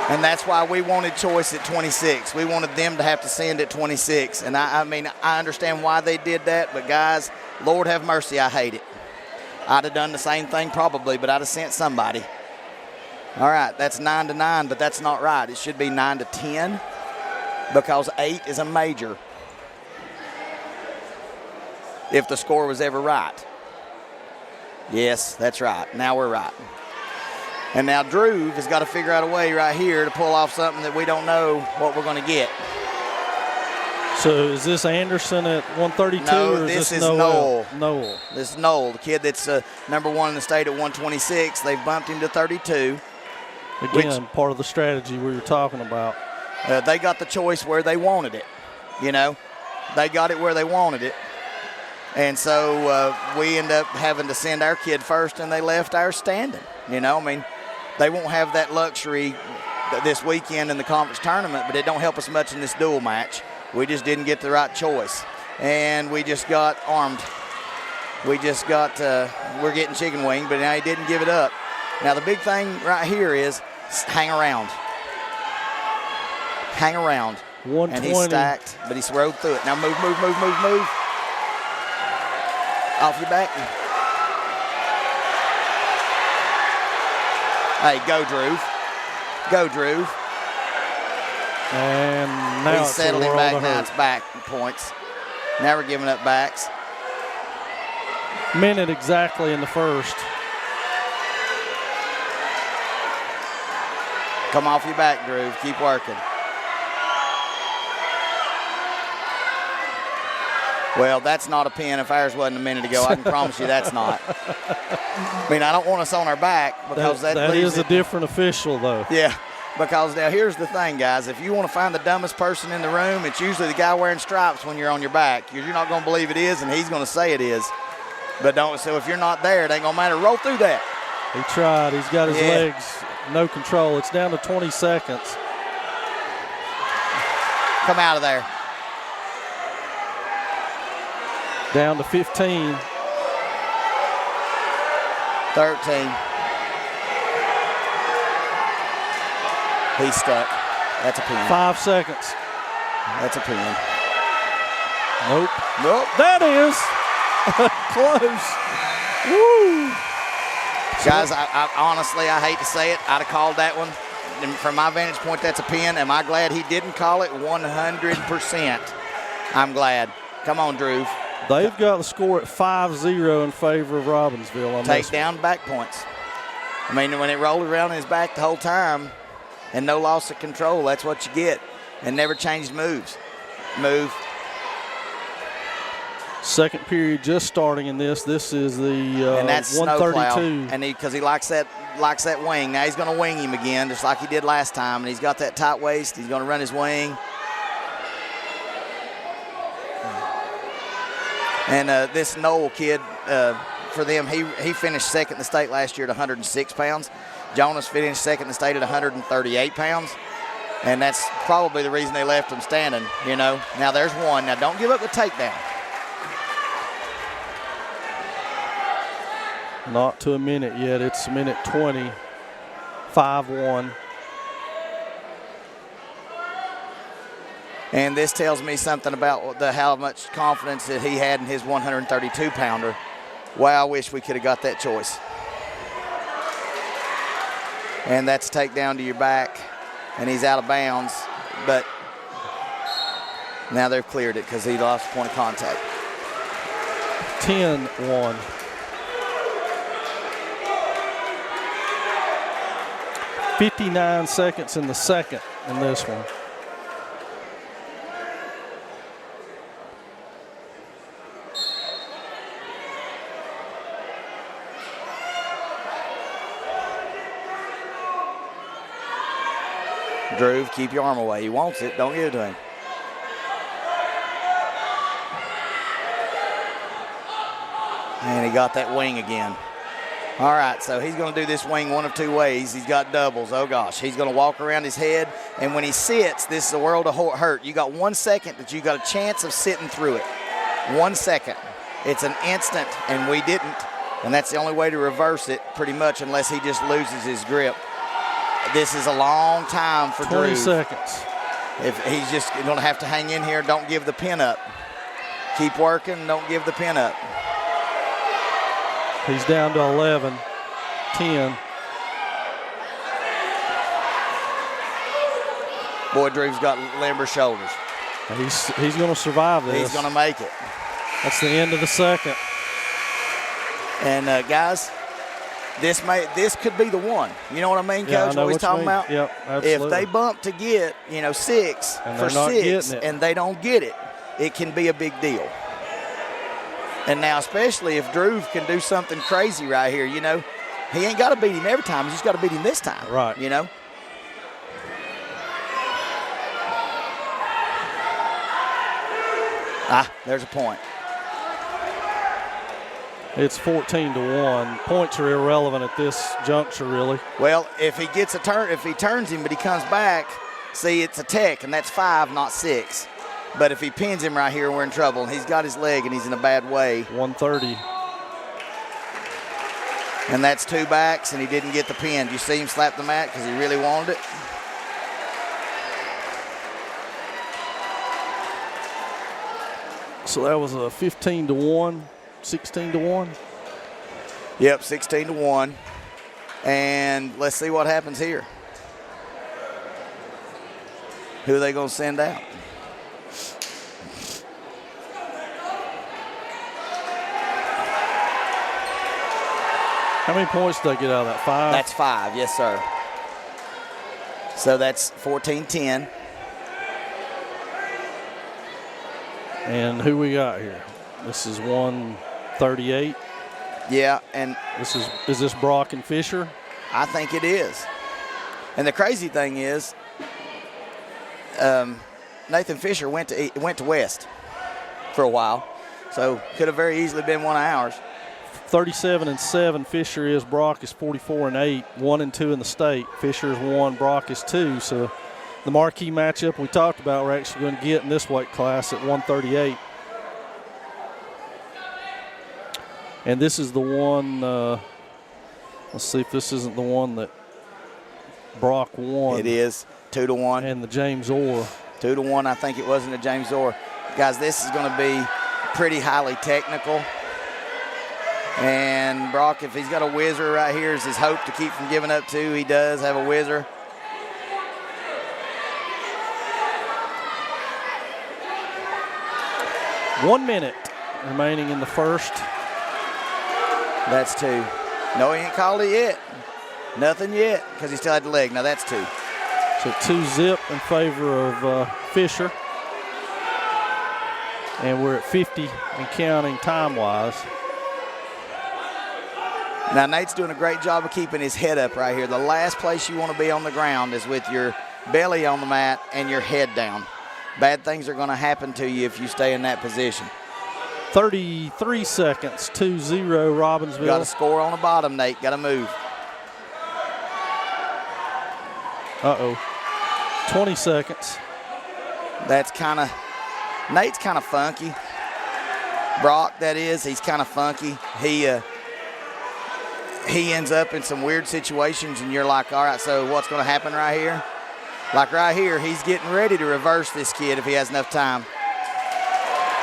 And that's why we wanted choice at 26. We wanted them to have to send at 26. And I mean, I understand why they did that, but guys, Lord have mercy, I hate it. I'd have done the same thing probably, but I'd have sent somebody. All right, that's 9-9, but that's not right. It should be 9-10 because 8 is a major. If the score was ever right. Yes, that's right. Now we're right. And now Drew has got to figure out a way right here to pull off something that we don't know what we're going to get. So is this Anderson at 132 no, or this is Noel? Noel. This is Noel, the kid that's number 1 in the state at 126. They've bumped him to 32. Again, part of the strategy we were talking about. They got the choice where they wanted it. You know, they got it where they wanted it. And so we end up having to send our kid first, and they left ours standing. You know, I mean, they won't have that luxury this weekend in the conference tournament, but it don't help us much in this dual match. We just didn't get the right choice, and we just got armed. We just got, we're getting chicken wing, but now he didn't give it up. Now the big thing right here is hang around. Hang around. 120. And he's stacked, but he's rode through it. Now move. Off your back. Hey, go, Drew. Go, Drew. And now we settled him back. Now it's back points. Now we're giving up backs. Minute exactly in the first. Come off your back, Drew. Keep working. Well, that's not a pin. If ours wasn't a minute ago, I can promise you that's not. I mean, I don't want us on our back because that is a different official, though. Yeah, because now here's the thing, guys. If you want to find the dumbest person in the room, it's usually the guy wearing stripes when you're on your back. You're not going to believe it is, and he's going to say it is. But don't. So if you're not there, it ain't going to matter. Roll through that. He tried. He's got his legs, no control. It's down to 20 seconds. Come out of there. Down to 15. 13. He's stuck. That's a pin. 5 seconds. That's a pin. Nope. That is close. Woo. Guys, I honestly, I hate to say it. I'd have called that one. And from my vantage point, that's a pin. Am I glad he didn't call it? 100%. I'm glad. Come on, Drew. They've got the score at 5-0 in favor of Robbinsville. On Take down back points. I mean, when it rolled around in his back the whole time and no loss of control, that's what you get. And never changed moves. Move. Second period just starting in this. This is the and that's 132. Snowplow. And because he likes that wing. Now he's going to wing him again, just like he did last time. And he's got that tight waist. He's going to run his wing. And this Noel kid, for them, he finished second in the state last year at 106 pounds. Jonas finished second in the state at 138 pounds. And that's probably the reason they left him standing, you know. Now there's one. Now don't give up the takedown. Not to a minute yet. It's a minute 20. 5-1. And this tells me something about how much confidence that he had in his 132-pounder. Wow, I wish we could have got that choice. And that's a takedown to your back, and he's out of bounds. But now they've cleared it because he lost point of contact. 10-1. 59 seconds in the second in this one. Drew, keep your arm away. He wants it. Don't give it to him. And he got that wing again. All right, so he's going to do this wing one of two ways. He's got doubles. Oh, gosh. He's going to walk around his head. And when he sits, this is a world of hurt. You got 1 second that you got a chance of sitting through it. 1 second. It's an instant, and we didn't. And that's the only way to reverse it, pretty much, unless he just loses his grip. This is a long time for 20 Drew. seconds. If he's just going to have to hang in here, don't give the pin up. Keep working, don't give the pin up. He's down to 11, 10. Boy, Drew's got limber shoulders. He's going to survive this. He's going to make it. That's the end of the second. And guys, this could be the one. You know what I mean, Coach? Yeah, I know what he's talking about? Yep, absolutely. If they bump to get, 6 and for not 6, it. and they don't get it, it can be a big deal. And now, especially if Drew can do something crazy right here, he ain't got to beat him every time. He's just got to beat him this time. Right. There's a point. It's 14-1. Points are irrelevant at this juncture, really. Well, if he gets a turn, if he turns him but he comes back, see, it's a tech, and that's 5, not 6. But if he pins him right here, we're in trouble. And he's got his leg, and he's in a bad way. 130. And that's 2 backs, and he didn't get the pin. Do you see him slap the mat because he really wanted it? So that was a 15-1, 16-1. Yep, 16-1. And let's see what happens here. Who are they going to send out? How many points did they get out of that? 5? That's 5, yes, sir. So that's 14-10. And who we got here? This is 138. Yeah, and is this Brock and Fisher? I think it is. And the crazy thing is, Nathan Fisher went to West for a while, so could have very easily been one of ours. 37-7. Fisher is. Brock is 44-8. 1-2 in the state. Fisher is 1. Brock is 2. So the marquee matchup we talked about, we're actually going to get in this weight class at 138. And this is the one. Let's see if this isn't the one that Brock won. It is 2-1. And the James Orr. 2-1. I think it wasn't a James Orr. Guys, this is going to be pretty highly technical. And Brock, if he's got a whizzer right here, is his hope to keep from giving up 2. He does have a whizzer. One minute remaining in the first. That's 2. No, he ain't called it yet. Nothing yet, because he still had the leg. Now that's 2. So 2-0 in favor of Fisher. And we're at 50 and counting time-wise. Now, Nate's doing a great job of keeping his head up right here. The last place you want to be on the ground is with your belly on the mat and your head down. Bad things are going to happen to you if you stay in that position. 33 seconds, 2-0 Robbinsville. Got to score on the bottom, Nate. Got to move. Uh-oh. 20 seconds. That's Nate's kind of funky. Brock, that is, he's kind of funky. He ends up in some weird situations, and you're like, all right, so what's going to happen right here? Like right here, he's getting ready to reverse this kid if he has enough time.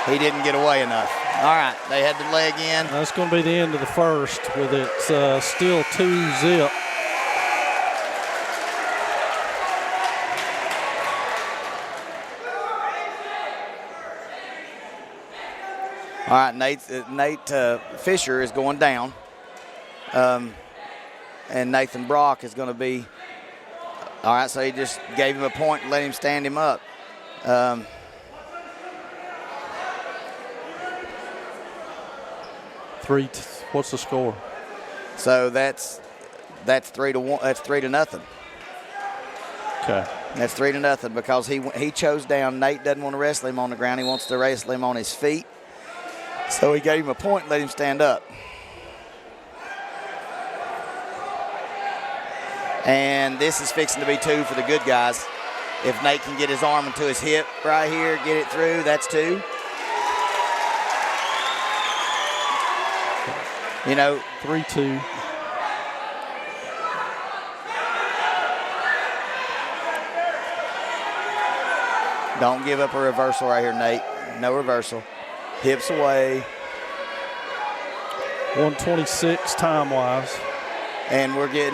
He didn't get away enough. All right, they had the leg in. That's going to be the end of the first with it still 2-0. All right, Nate Fisher is going down. And Nathan Brock is going to be, all right, so he just gave him a point and let him stand him up. What's the score? So that's 3-1. That's 3-0. Okay. That's 3-0 because he chose down. Nate doesn't want to wrestle him on the ground. He wants to wrestle him on his feet. So he gave him a point and let him stand up. And this is fixing to be 2 for the good guys. If Nate can get his arm into his hip right here, get it through, that's 2. You know, 3-2. Don't give up a reversal right here, Nate. No reversal. Hips away. 126 time-wise. And we're getting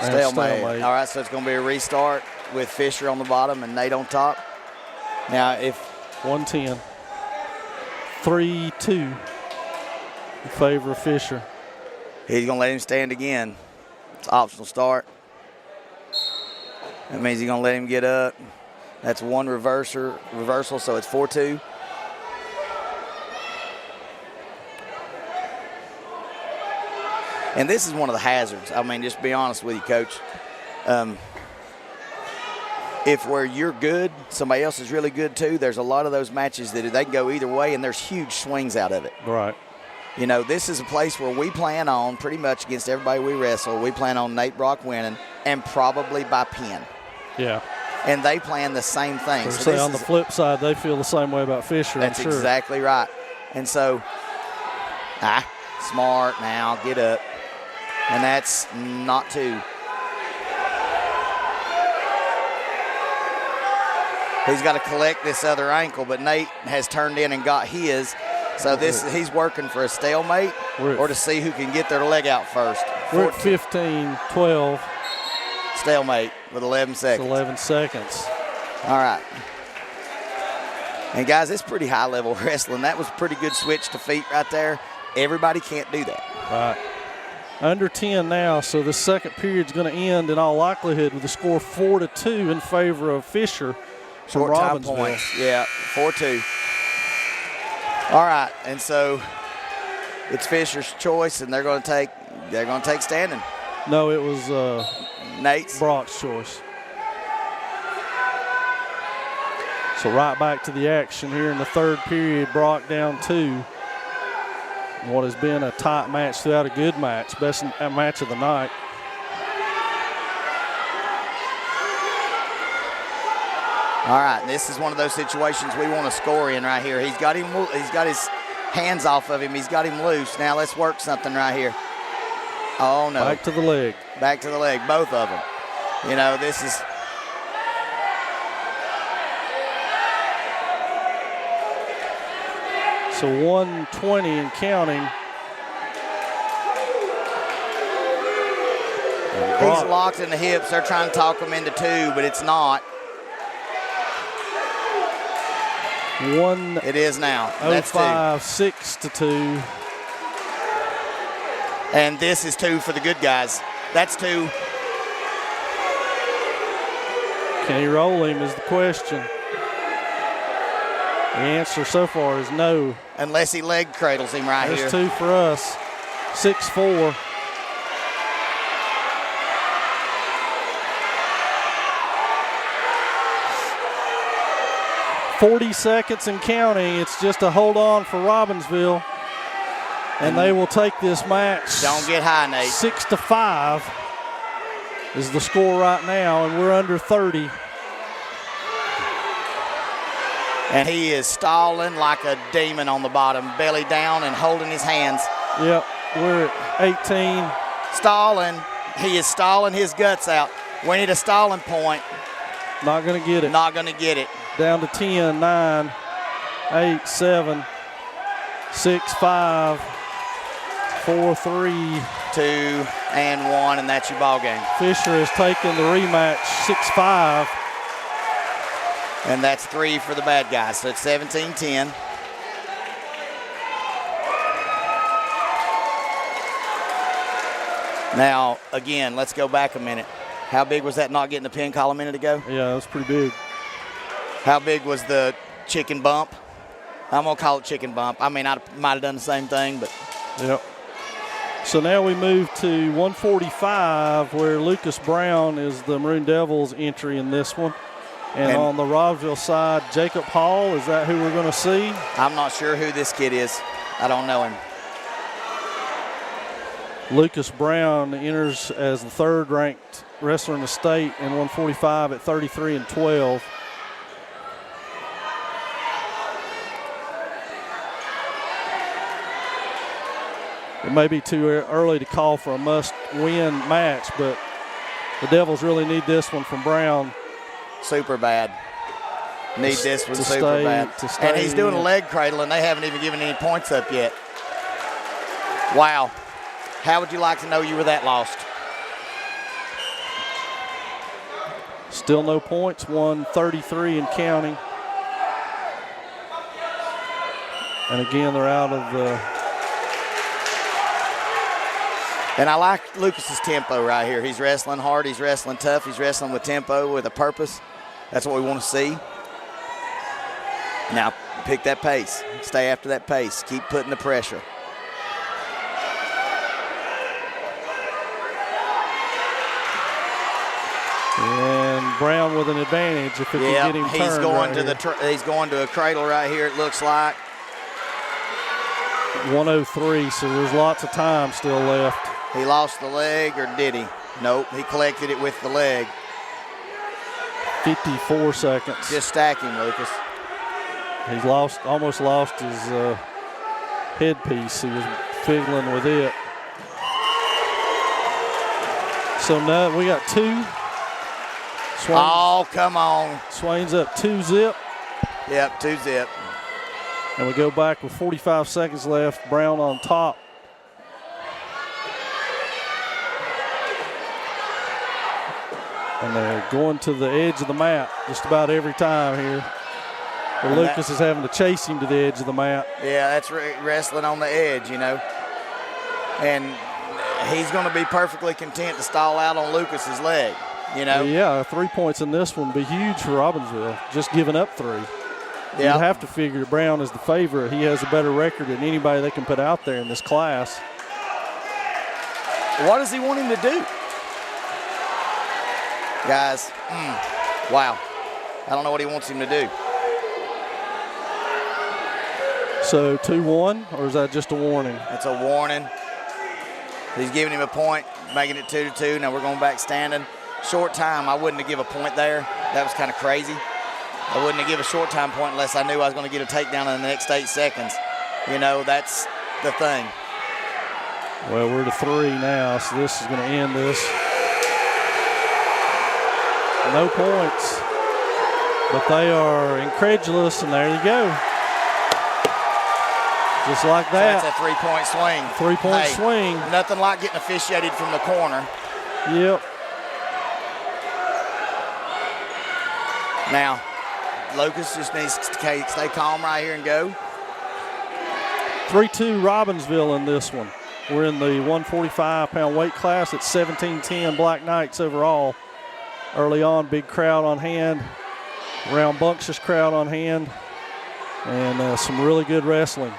stalemate. All right, so it's going to be a restart with Fisher on the bottom and Nate on top. Now, if 110. 3-2 in favor of Fisher. He's going to let him stand again. It's optional start. That means he's going to let him get up. That's 1 reversal, so it's 4-2. And this is one of the hazards. I mean, just to be honest with you, Coach. If where you're good, somebody else is really good too, there's a lot of those matches that they can go either way, and there's huge swings out of it. Right. You know, this is a place where we plan on, pretty much against everybody we wrestle, we plan on Nate Brock winning, and probably by pin. Yeah. And they plan the same thing. So on the flip side, they feel the same way about Fisher, That's I'm sure. exactly right. And so, smart now, get up. And that's not 2. He's got to collect this other ankle, but Nate has turned in and got his. So he's working for a stalemate or to see who can get their leg out first. We're at 15-12. Stalemate with 11 seconds. 11 seconds. All right. And, guys, it's pretty high-level wrestling. That was a pretty good switch to feet right there. Everybody can't do that. Right. Under 10 now, so the second period's going to end in all likelihood with a score 4-2 in favor of Fisher from Short-time Robbinsville. points. Yeah, 4-2. All right, and so it's Fisher's choice, and they're going to take standing. No, it was Nate's. Brock's choice. So right back to the action here in the third period. Brock down 2. What has been a tight match throughout, a good match, best match of the night. All right, this is one of those situations we want to score in right here. He's got his hands off of him. He's got him loose. Now let's work something right here. Oh, no. Back to the leg. Back to the leg, both of them. You know, this is. So 120 and counting. He's locked in the hips. They're trying to talk him into 2, but it's not. It is now. That's 2. 6-2. And this is 2 for the good guys. That's 2. Can he roll him is the question. The answer so far is no. Unless he leg cradles him right There's here. 2 for us. 6-4. "40 seconds and counting. It's just a hold on for Robbinsville. And they will take this match. Don't get high, Nate. 6-5 is the score right now, and we're under 30. And he is stalling like a demon on the bottom, belly down and holding his hands. Yep, we're at 18. Stalling. He is stalling his guts out. We need a stalling point. Not going to get it. Not going to get it. Down to 10, 9, 8, 7, 6, 5, 4, 3. 2 and 1, and that's your ball game. Fisher has taken the rematch, 6-5. And that's 3 for the bad guys. So it's 17-10. Now, again, let's go back a minute. How big was that not getting the pin call a minute ago? Yeah, that was pretty big. How big was the chicken bump? I'm going to call it chicken bump. I mean, I might have done the same thing, but. Yep. So now we move to 145, where Lucas Brown is the Maroon Devils entry in this one. And on the Robbinsville side, Jacob Hall, is that who we're going to see? I'm not sure who this kid is. I don't know him. Lucas Brown enters as the third-ranked wrestler in the state in 145 at 33-12. It may be too early to call for a must-win match, but the Devils really need this one from Brown. Super bad. Need this one super bad. And he's doing a leg cradle, and they haven't even given any points up yet. Wow. How would you like to know you were that lost? Still no points, 133 and counting. And again, they're out of the... And I like Lucas's tempo right here. He's wrestling hard, he's wrestling tough, he's wrestling with tempo, with a purpose. That's what we want to see. Now, pick that pace. Stay after that pace. Keep putting the pressure. And Brown with an advantage if it can get him turned. He's going to a cradle right here, it looks like. 103, so there's lots of time still left. He lost the leg, or did he? Nope, he collected it with the leg. 54 seconds. Just stack him, Lucas. He's almost lost his headpiece. He was fiddling with it. So now we got 2. Oh, come on. Swain's up 2-0. Yep, 2-0. And we go back with 45 seconds left. Brown on top. And they're going to the edge of the mat just about every time here. But Lucas is having to chase him to the edge of the mat. Yeah, that's wrestling on the edge, you know. And he's going to be perfectly content to stall out on Lucas's leg, you know. Yeah, 3 points in this one would be huge for Robbinsville, just giving up 3. Yeah. You'd have to figure Brown is the favorite. He has a better record than anybody they can put out there in this class. What does he want him to do? Guys, wow. I don't know what he wants him to do. So 2-1, or is that just a warning? It's a warning. He's giving him a point, making it 2-2. Now we're going back standing. Short time, I wouldn't have give a point there. That was kind of crazy. I wouldn't have give a short time point unless I knew I was going to get a takedown in the next 8 seconds. You know, that's the thing. Well, we're to 3 now, so this is going to end this. No points, but they are incredulous, and there you go. Just like that. So that's a 3-point swing. 3-point swing. Nothing like getting officiated from the corner. Yep. Now, Lucas just needs to stay calm right here and go. 3-2 Robbinsville in this one. We're in the 145-pound weight class. It's 17-10 Black Knights overall. Early on, big crowd on hand. Rambunctious crowd on hand. And some really good wrestling.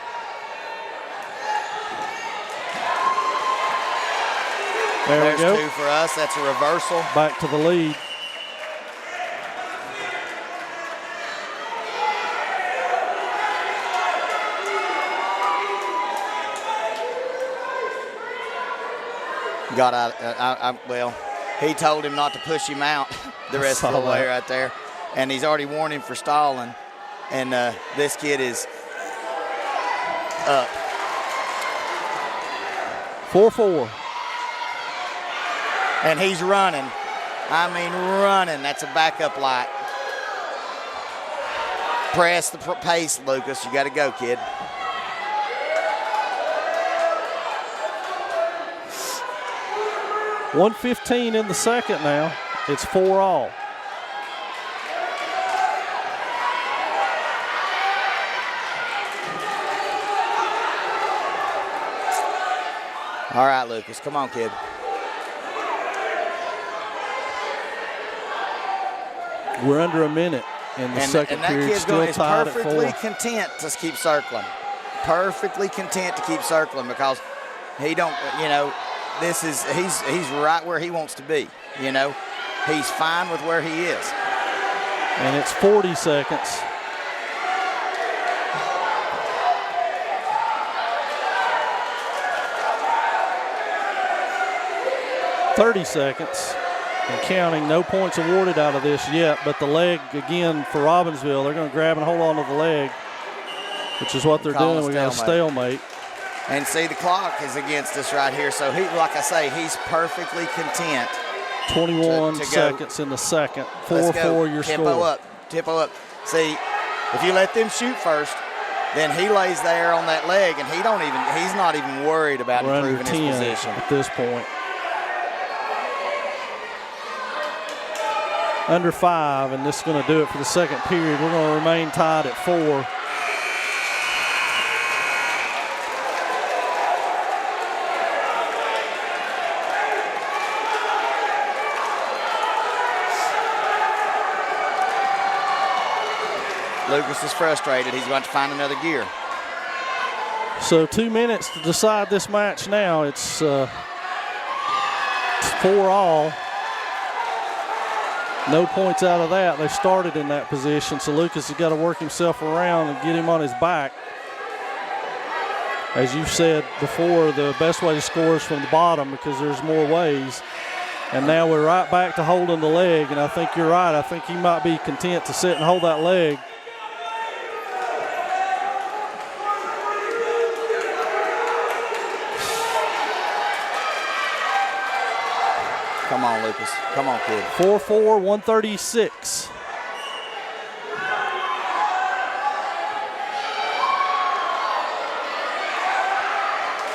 There we go. 2 for us. That's a reversal. Back to the lead. Got out. Well, he told him not to push him out the rest of the way right there. And he's already warned him for stalling. And this kid is up. 4-4. And he's running. I mean, running. That's a backup light. Press the pace, Lucas. You got to go, kid. $1:15 in the second now. It's 4-all. All right, Lucas. Come on, kid. We're under a minute in the second period. Kid's Still is tied at perfectly 4. content to keep circling. Perfectly content to keep circling because he don't, you know, he's right where he wants to be, you know. He's fine with where he is. And it's 40 seconds. $30 seconds and counting. No points awarded out of this yet, but the leg again for Robbinsville. They're going to grab and hold on to the leg, which is what they're doing. We got a stalemate. And see, the clock is against us right here. So he, like I say, he's perfectly content. 21 seconds in the second. 4-4 your score. Tempo up. See, if you let them shoot first, then he lays there on that leg, and he's not even worried about improving his position at this point. Under 5, and this is going to do it for the second period. We're going to remain tied at 4. Lucas is frustrated. He's going to find another gear. So 2 minutes to decide this match now. It's 4-all. No points out of that. They started in that position, so Lucas has got to work himself around and get him on his back. As you said before, the best way to score is from the bottom because there's more ways. And now we're right back to holding the leg, and I think you're right. I think he might be content to sit and hold that leg. Come on, Lucas. Come on, kid. 4-4, 136.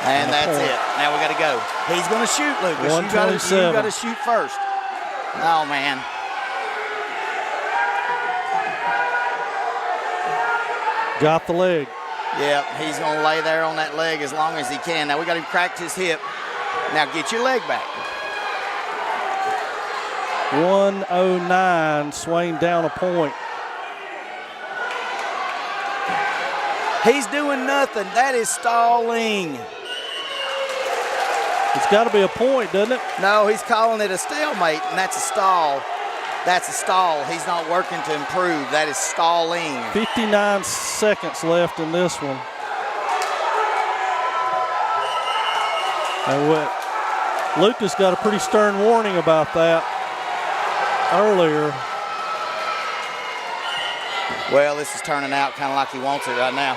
And that's it. Now we got to go. He's going to shoot, Lucas. You got to shoot first. Oh, man. Got the leg. Yep, he's going to lay there on that leg as long as he can. Now we got him cracked his hip. Now get your leg back. 109, Swain down a point. He's doing nothing. That is stalling. It's got to be a point, doesn't it? No, he's calling it a stalemate, and that's a stall. That's a stall. He's not working to improve. That is stalling. 59 seconds left in this one. And what Lucas got a pretty stern warning about that earlier. Well, this is turning out kind of like he wants it right now.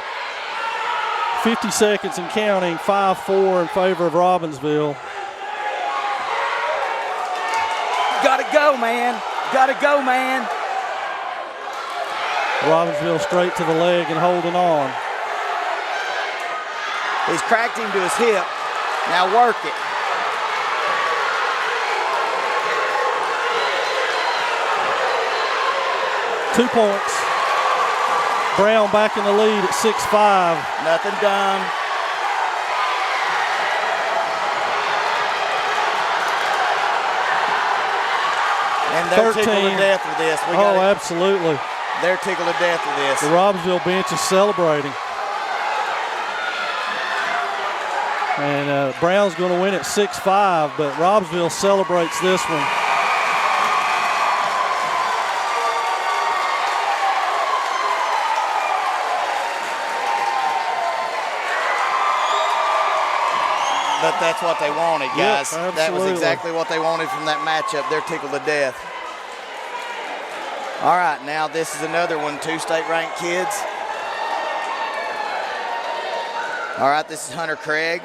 50 seconds and counting, 5-4 in favor of Robbinsville. Gotta go, man. Gotta go, man. Robbinsville straight to the leg and holding on. He's cracked him to his hip. Now work it. Two points. Brown back in the lead at 6-5. Nothing done. And they're 13. tickled to death with this. Absolutely. They're tickled to death with this. The Robbinsville bench is celebrating. And Brown's going to win at 6-5, but Robbinsville celebrates this one. But that's what they wanted, guys. Yep, that was exactly what they wanted from that matchup. They're tickled to death. All right, now this is another one, 2 state-ranked kids. All right, this is Hunter Craig.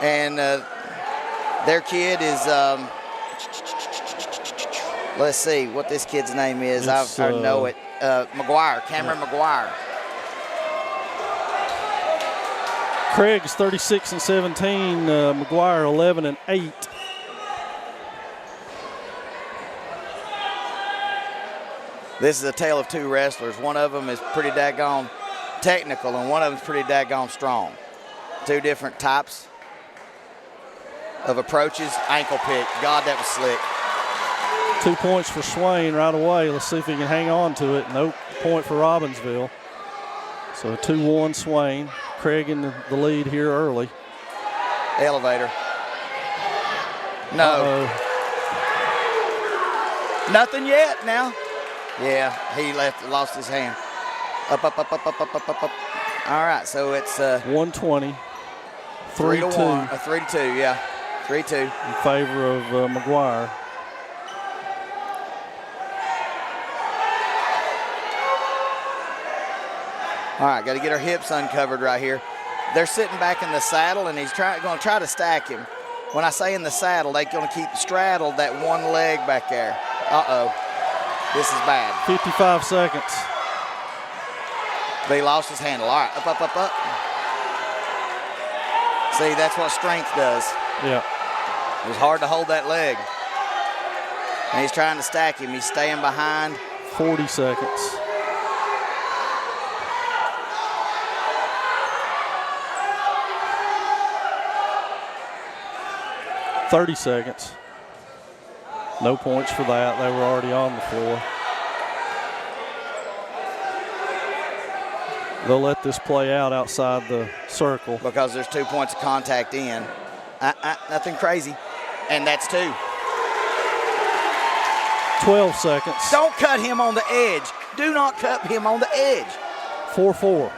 And their kid is, let's see what this kid's name is. I know it. McGuire, Cameron McGuire. Craig's 36-17, McGuire 11-8. This is a tale of 2 wrestlers. One of them is pretty daggone technical, and one of them is pretty daggone strong. 2 different types of approaches. Ankle pick. God, that was slick. 2 points for Swain right away. Let's see if he can hang on to it. Nope, point for Robbinsville. So 2-1 Swain. Craig in the lead here early. Elevator. No. Nothing yet now. Yeah, he lost his hand. Up. All right, so it's 120. 3-1. 3-2, yeah. 3-2. In favor of McGuire. All right, got to get our hips uncovered right here. They're sitting back in the saddle, and he's going to try to stack him. When I say in the saddle, they're going to keep straddled that one leg back there. Uh-oh. This is bad. 55 seconds. But he lost his handle. All right, up. See, that's what strength does. Yeah. It was hard to hold that leg. And he's trying to stack him. He's staying behind. 40 seconds. $30 seconds. No points for that. They were already on the floor. They'll let this play out outside the circle. Because there's 2 points of contact in. Nothing crazy. And that's 2. 12 seconds. Don't cut him on the edge. Do not cut him on the edge. 4-4.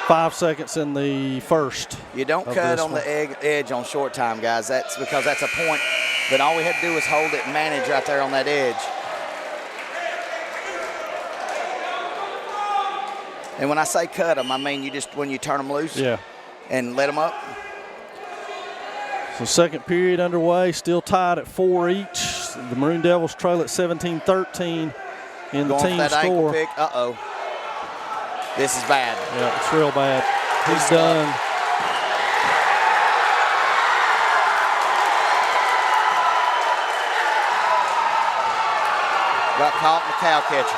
5 seconds in the first. You don't cut on the edge on short time, guys. That's because that's a point. But all we had to do was hold it and manage right there on that edge. And when I say cut them, I mean when you turn them loose. Yeah. And let them up. So second period underway, still tied at 4 each. The Maroon Devils trail at 17-13 in the team score. Ankle pick. Uh-oh. This is bad. Yeah, it's real bad. He's done. Got caught in the cow catcher.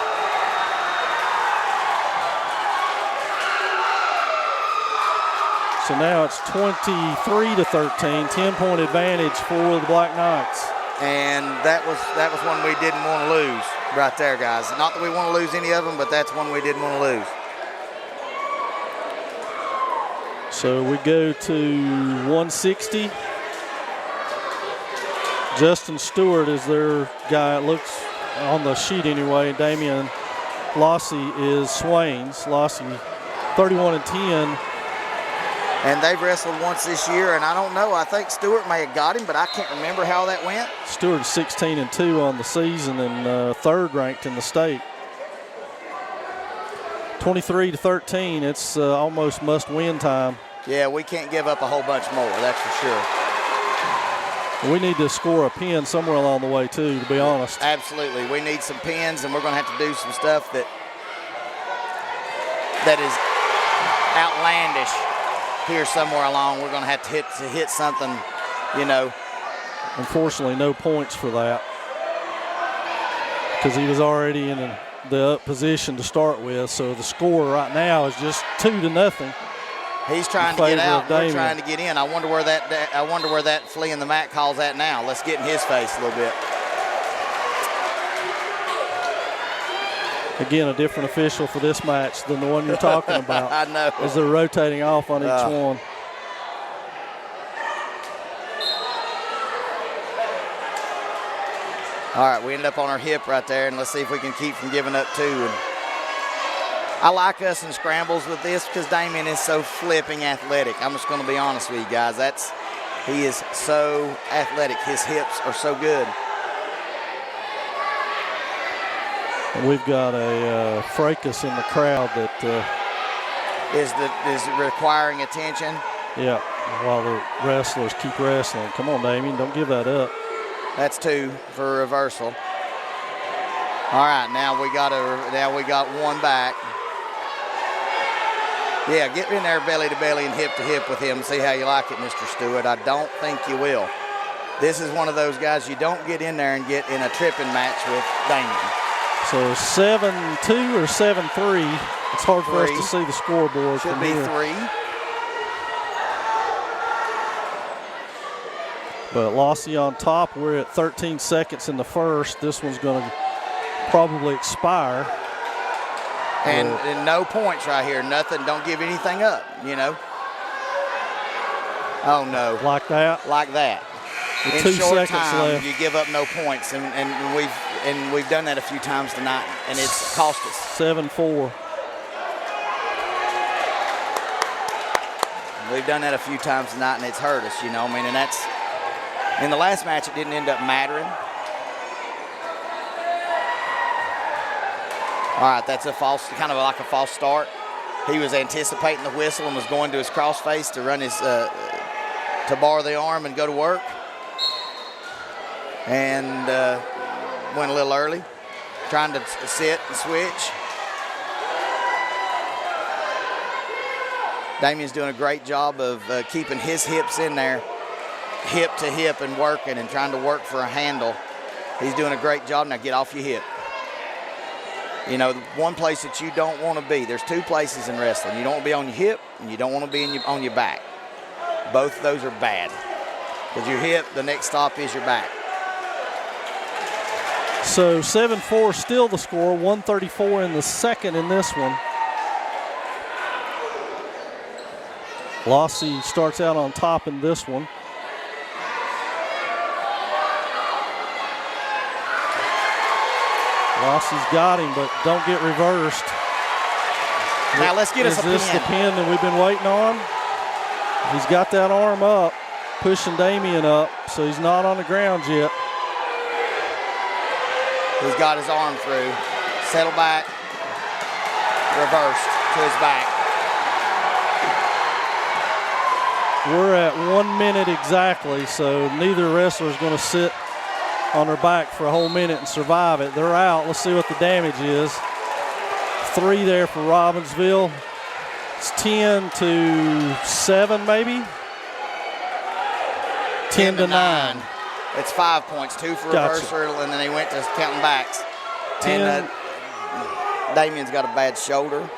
So now it's 23-13, 10-point advantage for the Black Knights. And that was one we didn't want to lose right there, guys. Not that we want to lose any of them, but that's one we didn't want to lose. So we go to 160. Justin Stewart is their guy. It looks on the sheet anyway. Damian Lossie is Swain's. Lossie 31-10. And they've wrestled once this year, and I don't know. I think Stewart may have got him, but I can't remember how that went. Stewart 16-2 on the season and third ranked in the state. 23-13. It's almost must-win time. Yeah, we can't give up a whole bunch more. That's for sure. We need to score a pin somewhere along the way too, to be honest. Absolutely, we need some pins, and we're going to have to do some stuff that is outlandish. Here somewhere along, we're going to have to hit something, you know. Unfortunately, no points for that because he was already in the up position to start with. So the score right now is just 2-0. He's trying to get out. We're trying to get in. I wonder where that flea in the mat calls at now. Let's get in his face a little bit. Again, a different official for this match than the one you're talking about. I know. As they're rotating off on each one. All right, we ended up on our hip right there, and let's see if we can keep from giving up two. And I like us in scrambles with this because Damien is so flipping athletic. I'm just going to be honest with you guys. He is so athletic. His hips are so good. And we've got a fracas in the crowd that is requiring attention. Yeah, while the wrestlers keep wrestling. Come on, Damien, don't give that up. That's two for reversal. All right, now we got one back. Yeah, get in there belly to belly and hip to hip with him. See how you like it, Mr. Stewart. I don't think you will. This is one of those guys you don't get in there and get in a tripping match with Damien. So 7-2 or 7-3. It's hard for us to see the scoreboard. Should be three. But Lossie on top. We're at 13 seconds in the first. This one's going to probably expire. And no points right here. Nothing. Don't give anything up, you know. Oh, no. Like that? Like that. With in 2 short seconds time, left. you give up no points. And we've done that a few times tonight, and it's cost us. 7-4. We've done that a few times tonight, and it's hurt us, you know. I mean, and that's – in the last match, it didn't end up mattering. All right, that's kind of like a false start. He was anticipating the whistle and was going to his crossface to run to bar the arm and go to work. And went a little early, trying to sit and switch. Damien's doing a great job of keeping his hips in there, hip to hip and working and trying to work for a handle. He's doing a great job. Now get off your hip. You know, one place that you don't want to be, there's two places in wrestling. You don't want to be on your hip and you don't want to be on your back. Both of those are bad. Because your hip, the next stop is your back. So 7-4 still the score, 134 in the second in this one. Lossie starts out on top in this one. Lossie's got him, but don't get reversed. Now let's get us a pin. Is this the pin that we've been waiting on? He's got that arm up, pushing Damien up, so he's not on the ground yet. He's got his arm through. Settle back. Reversed to his back. We're at 1 minute exactly, so neither wrestler is going to sit on their back for a whole minute and survive it. They're out. Let's see what the damage is. 3 there for Robbinsville. It's 10-7 maybe? 10-9. It's 5 points, 2 for reversal, and then he went to counting backs. 10, and Damien's got a bad shoulder.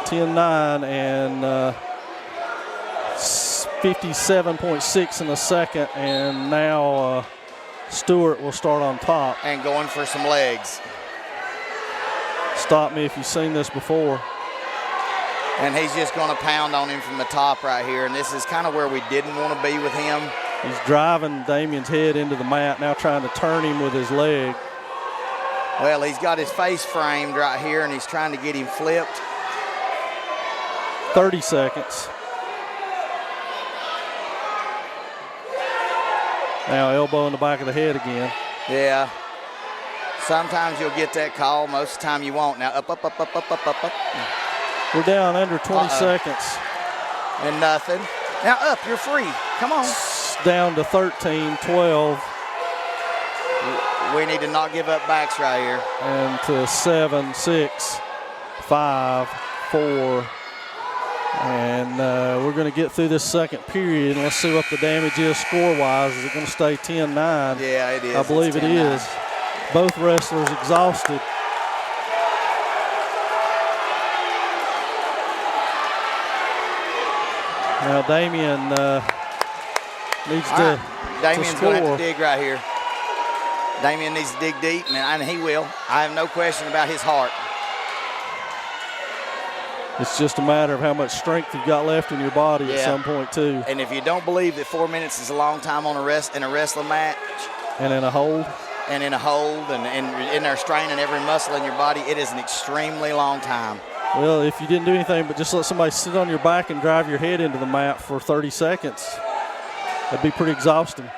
10-9 and 57.6 in the second, and now Stewart will start on top. And going for some legs. Stop me if you've seen this before. And he's just going to pound on him from the top right here, and this is kind of where we didn't want to be with him. He's driving Damien's head into the mat, now trying to turn him with his leg. Well, he's got his face framed right here, and he's trying to get him flipped. 30 seconds. Now elbow in the back of the head again. Yeah. Sometimes you'll get that call. Most of the time you won't. Now up. We're down under 20 seconds. And nothing. Now up, you're free. Come on. Down to 13, 12. We need to not give up backs right here. And to 7, 6, 5, 4. And we're going to get through this second period. And let's see what the damage is score-wise. Is it going to stay 10-9? Yeah, it is. I believe it is. Both wrestlers exhausted. Now Damien needs to Damien's score. going to have to dig right here. Damien needs to dig deep, and he will. I have no question about his heart. It's just a matter of how much strength you've got left in your body at some point, too. And if you don't believe that 4 minutes is a long time on in a wrestling match. And in a hold. And in there straining every muscle in your body, it is an extremely long time. Well, if you didn't do anything but just let somebody sit on your back and drive your head into the mat for 30 seconds, that'd be pretty exhausting.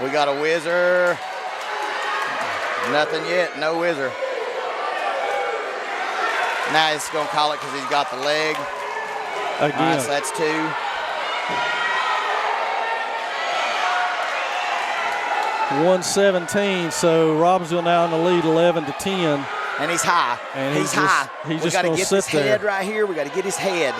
We got a whizzer. Nothing yet, no whizzer. Now he's going to call it because he's got the leg. Again. All right, so that's 2. 1:17, so Robbinsville now in the lead, 11-10. And he's high. And he's high. We got to get his head right here. We got to get his head.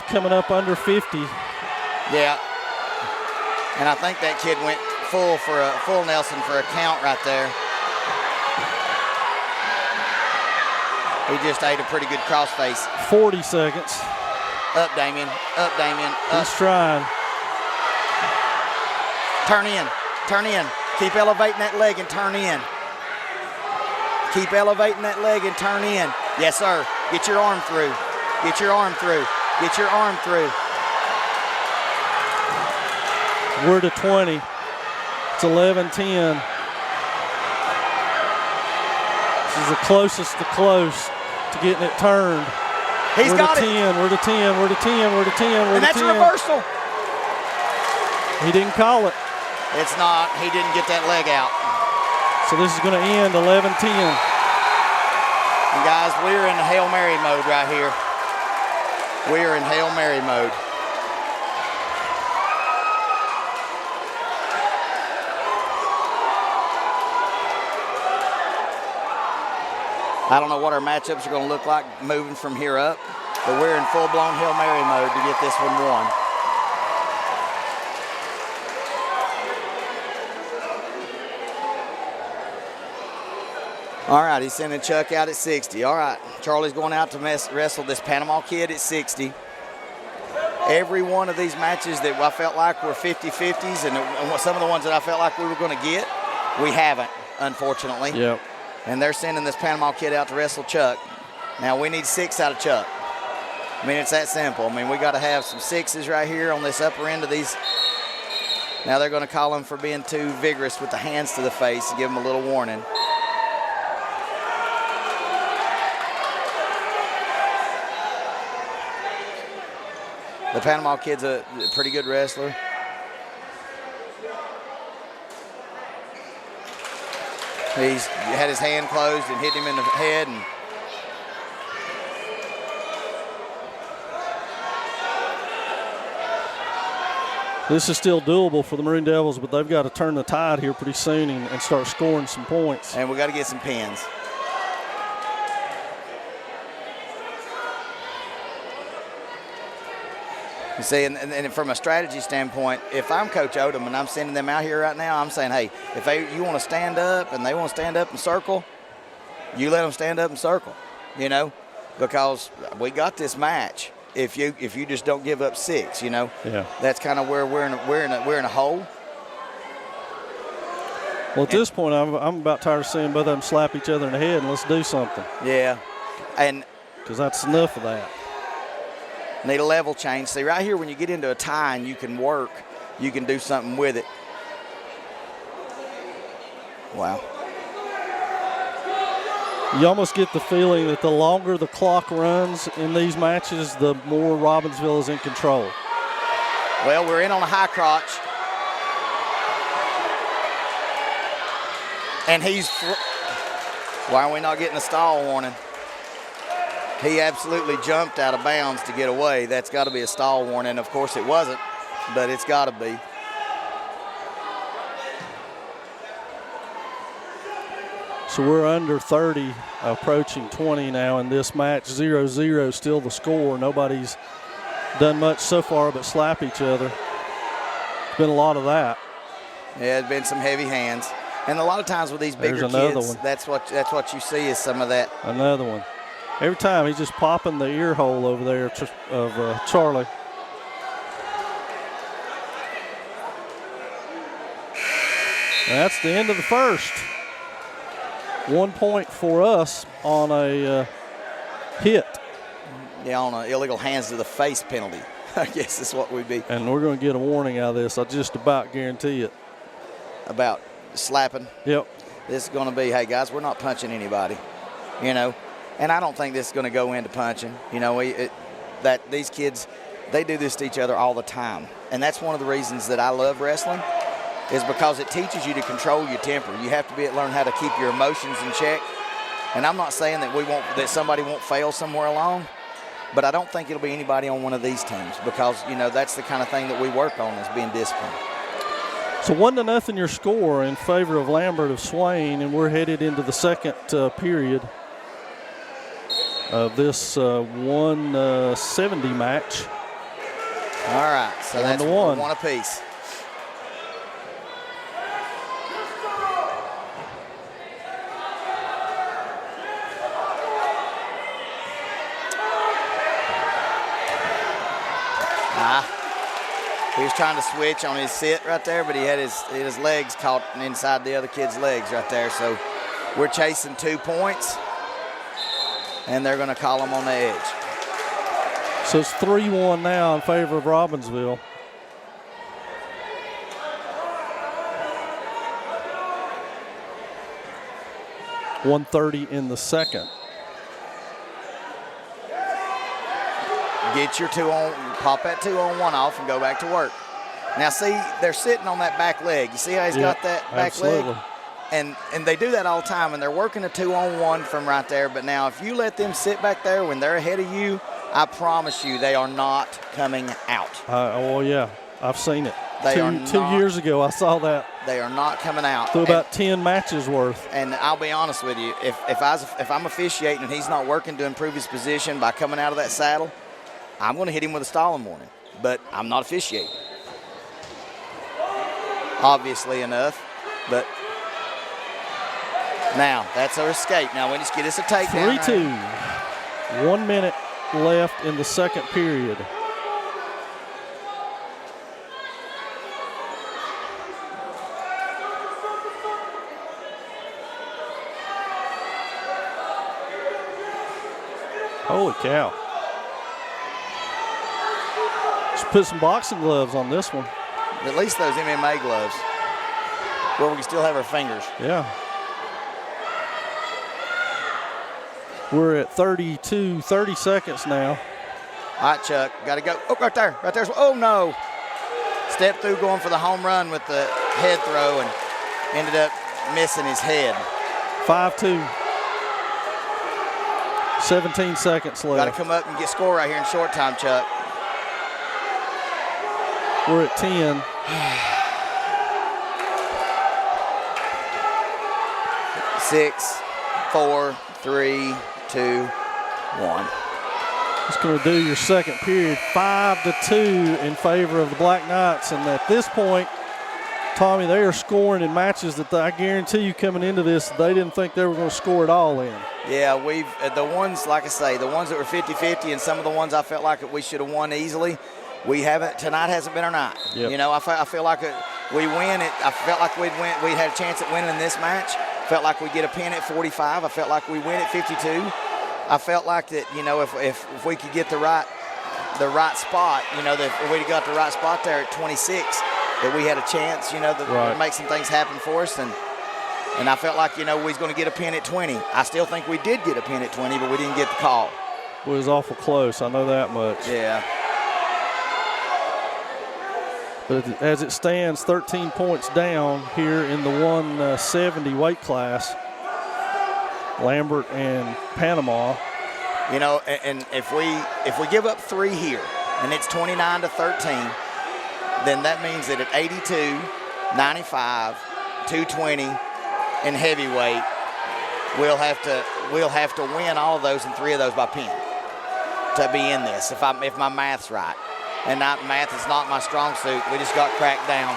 Coming up under 50. Yeah. And I think that kid went full Nelson for a count right there. He just ate a pretty good crossface. 40 seconds. Up, Damien. Up, Damien. Up. He's trying. Turn in. Turn in. Keep elevating that leg and turn in. Keep elevating that leg and turn in. Yes, sir. Get your arm through. Get your arm through. Get your arm through. We're to 20. It's 11-10. This is the closest to close to getting it turned. He's got it. We're to 10. We're to 10. We're to 10. We're to 10. And that's a reversal. He didn't call it. It's not. He didn't get that leg out. So this is going to end 11-10. And guys, we're in Hail Mary mode right here. We are in Hail Mary mode. I don't know what our matchups are going to look like moving from here up, but we're in full-blown Hail Mary mode to get this one won. All right, he's sending Chuck out at 60. All right, Charlie's going out to wrestle this Panama kid at 60. Every one of these matches that I felt like were 50-50s, and some of the ones that I felt like we were going to get, we haven't, unfortunately. Yep. And they're sending this Panama kid out to wrestle Chuck. Now, we need 6 out of Chuck. I mean, it's that simple. I mean, we got to have some 6s right here on this upper end of these. Now they're going to call him for being too vigorous with the hands to the face and give him a little warning. The Panama kid's a pretty good wrestler. He's had his hand closed and hit him in the head. And this is still doable for the Maroon Devils, but they've got to turn the tide here pretty soon and start scoring some points. And we got to get some pins. You see, and from a strategy standpoint, if I'm Coach Odom and I'm sending them out here right now, I'm saying, hey, if you want to stand up and they want to stand up and circle, you let them stand up and circle, you know, because we got this match. If you just don't give up 6, you know, that's kind of where we're in a hole. Well, at this point, I'm about tired of seeing both of them slap each other in the head, and let's do something. Yeah, and because that's enough of that. Need a level change. See, right here, when you get into a tie and you can work, you can do something with it. Wow. You almost get the feeling that the longer the clock runs in these matches, the more Robbinsville is in control. Well, we're in on a high crotch. And why are we not getting a stall warning? He absolutely jumped out of bounds to get away. That's got to be a stall warning. Of course, it wasn't, but it's got to be. So we're under 30, approaching 20 now in this match. 0-0 still the score. Nobody's done much so far but slap each other. It's been a lot of that. Yeah, it's been some heavy hands. And a lot of times with these bigger There's another kids, one. that's what you see is some of that. Another one. Every time he's just popping the ear hole over there of Charlie. And that's the end of the first. 1 point for us on a hit. Yeah, on an illegal hands to the face penalty. I guess that's what we'd be. And we're going to get a warning out of this. I just about guarantee it. About slapping. Yep. This is going to be, hey, guys, we're not punching anybody, you know. And I don't think this is going to go into punching. You know, that these kids, they do this to each other all the time. And that's one of the reasons that I love wrestling is because it teaches you to control your temper. You have to learn how to keep your emotions in check. And I'm not saying that somebody won't fail somewhere along, but I don't think it'll be anybody on one of these teams because, you know, that's the kind of thing that we work on is being disciplined. So 1-0 your score in favor of Lambert of Swain, and we're headed into the second period of this 170 match. All right, so that's 1-1. One apiece. He was trying to switch on his sit right there, but he had his legs caught inside the other kid's legs right there. So we're chasing 2 points, and they're going to call them on the edge. So it's 3-1 now in favor of Robbinsville. .130 in the second. Get your 2-on, pop that 2-on-1 off and go back to work. Now see, they're sitting on that back leg. You see how he's got that back absolutely. leg? And they do that all the time, and they're working a 2-on-1 from right there. But now if you let them sit back there when they're ahead of you, I promise you they are not coming out. Oh, yeah, I've seen it. Two years ago, I saw that. They are not coming out. Through about 10 matches worth. And I'll be honest with you, if I'm officiating and he's not working to improve his position by coming out of that saddle, I'm going to hit him with a stalling warning, but I'm not officiating. Obviously enough, but now that's our escape. Now we just get us a takedown. 3-2. 1 minute left in the second period. Holy cow. Just put some boxing gloves on this one. At least those MMA gloves where we can still have our fingers. Yeah. We're at 30 seconds now. All right, Chuck, got to go. Oh, right there. Right there's, oh, no. Step through going for the home run with the head throw and ended up missing his head. 5-2. 17 seconds left. Got to come up and get score right here in short time, Chuck. We're at 10. Six, 4, 3, 2, 1. It's going to do your second period. 5-2 in favor of the Black Knights. And at this point, Tommy, they are scoring in matches that I guarantee you coming into this, they didn't think they were going to score it all in. Yeah, we've the ones, like I say, the ones that were 50-50 and some of the ones I felt like we should have won easily, we haven't. Tonight hasn't been our night. Yep. You know, I feel like we win it. I felt like we had a chance at winning this match. Felt like we'd get a pin at 45. I felt like we win at 52. I felt like that, you know, if we could get the right spot, you know, that if we'd got the right spot there at 26, that we had a chance, you know, to make some things happen for us. And I felt like, you know, we was going to get a pin at 20. I still think we did get a pin at 20, but we didn't get the call. It was awful close. I know that much. Yeah. But as it stands, 13 points down here in the 170 weight class. Lambert and Panama. You know, and if we give up 3 here, and it's 29-13, then that means that at 82, 95, 220, and heavyweight, we'll have to win all of those and 3 of those by pin to be in this. If my math's right. And math is not my strong suit. We just got cracked down.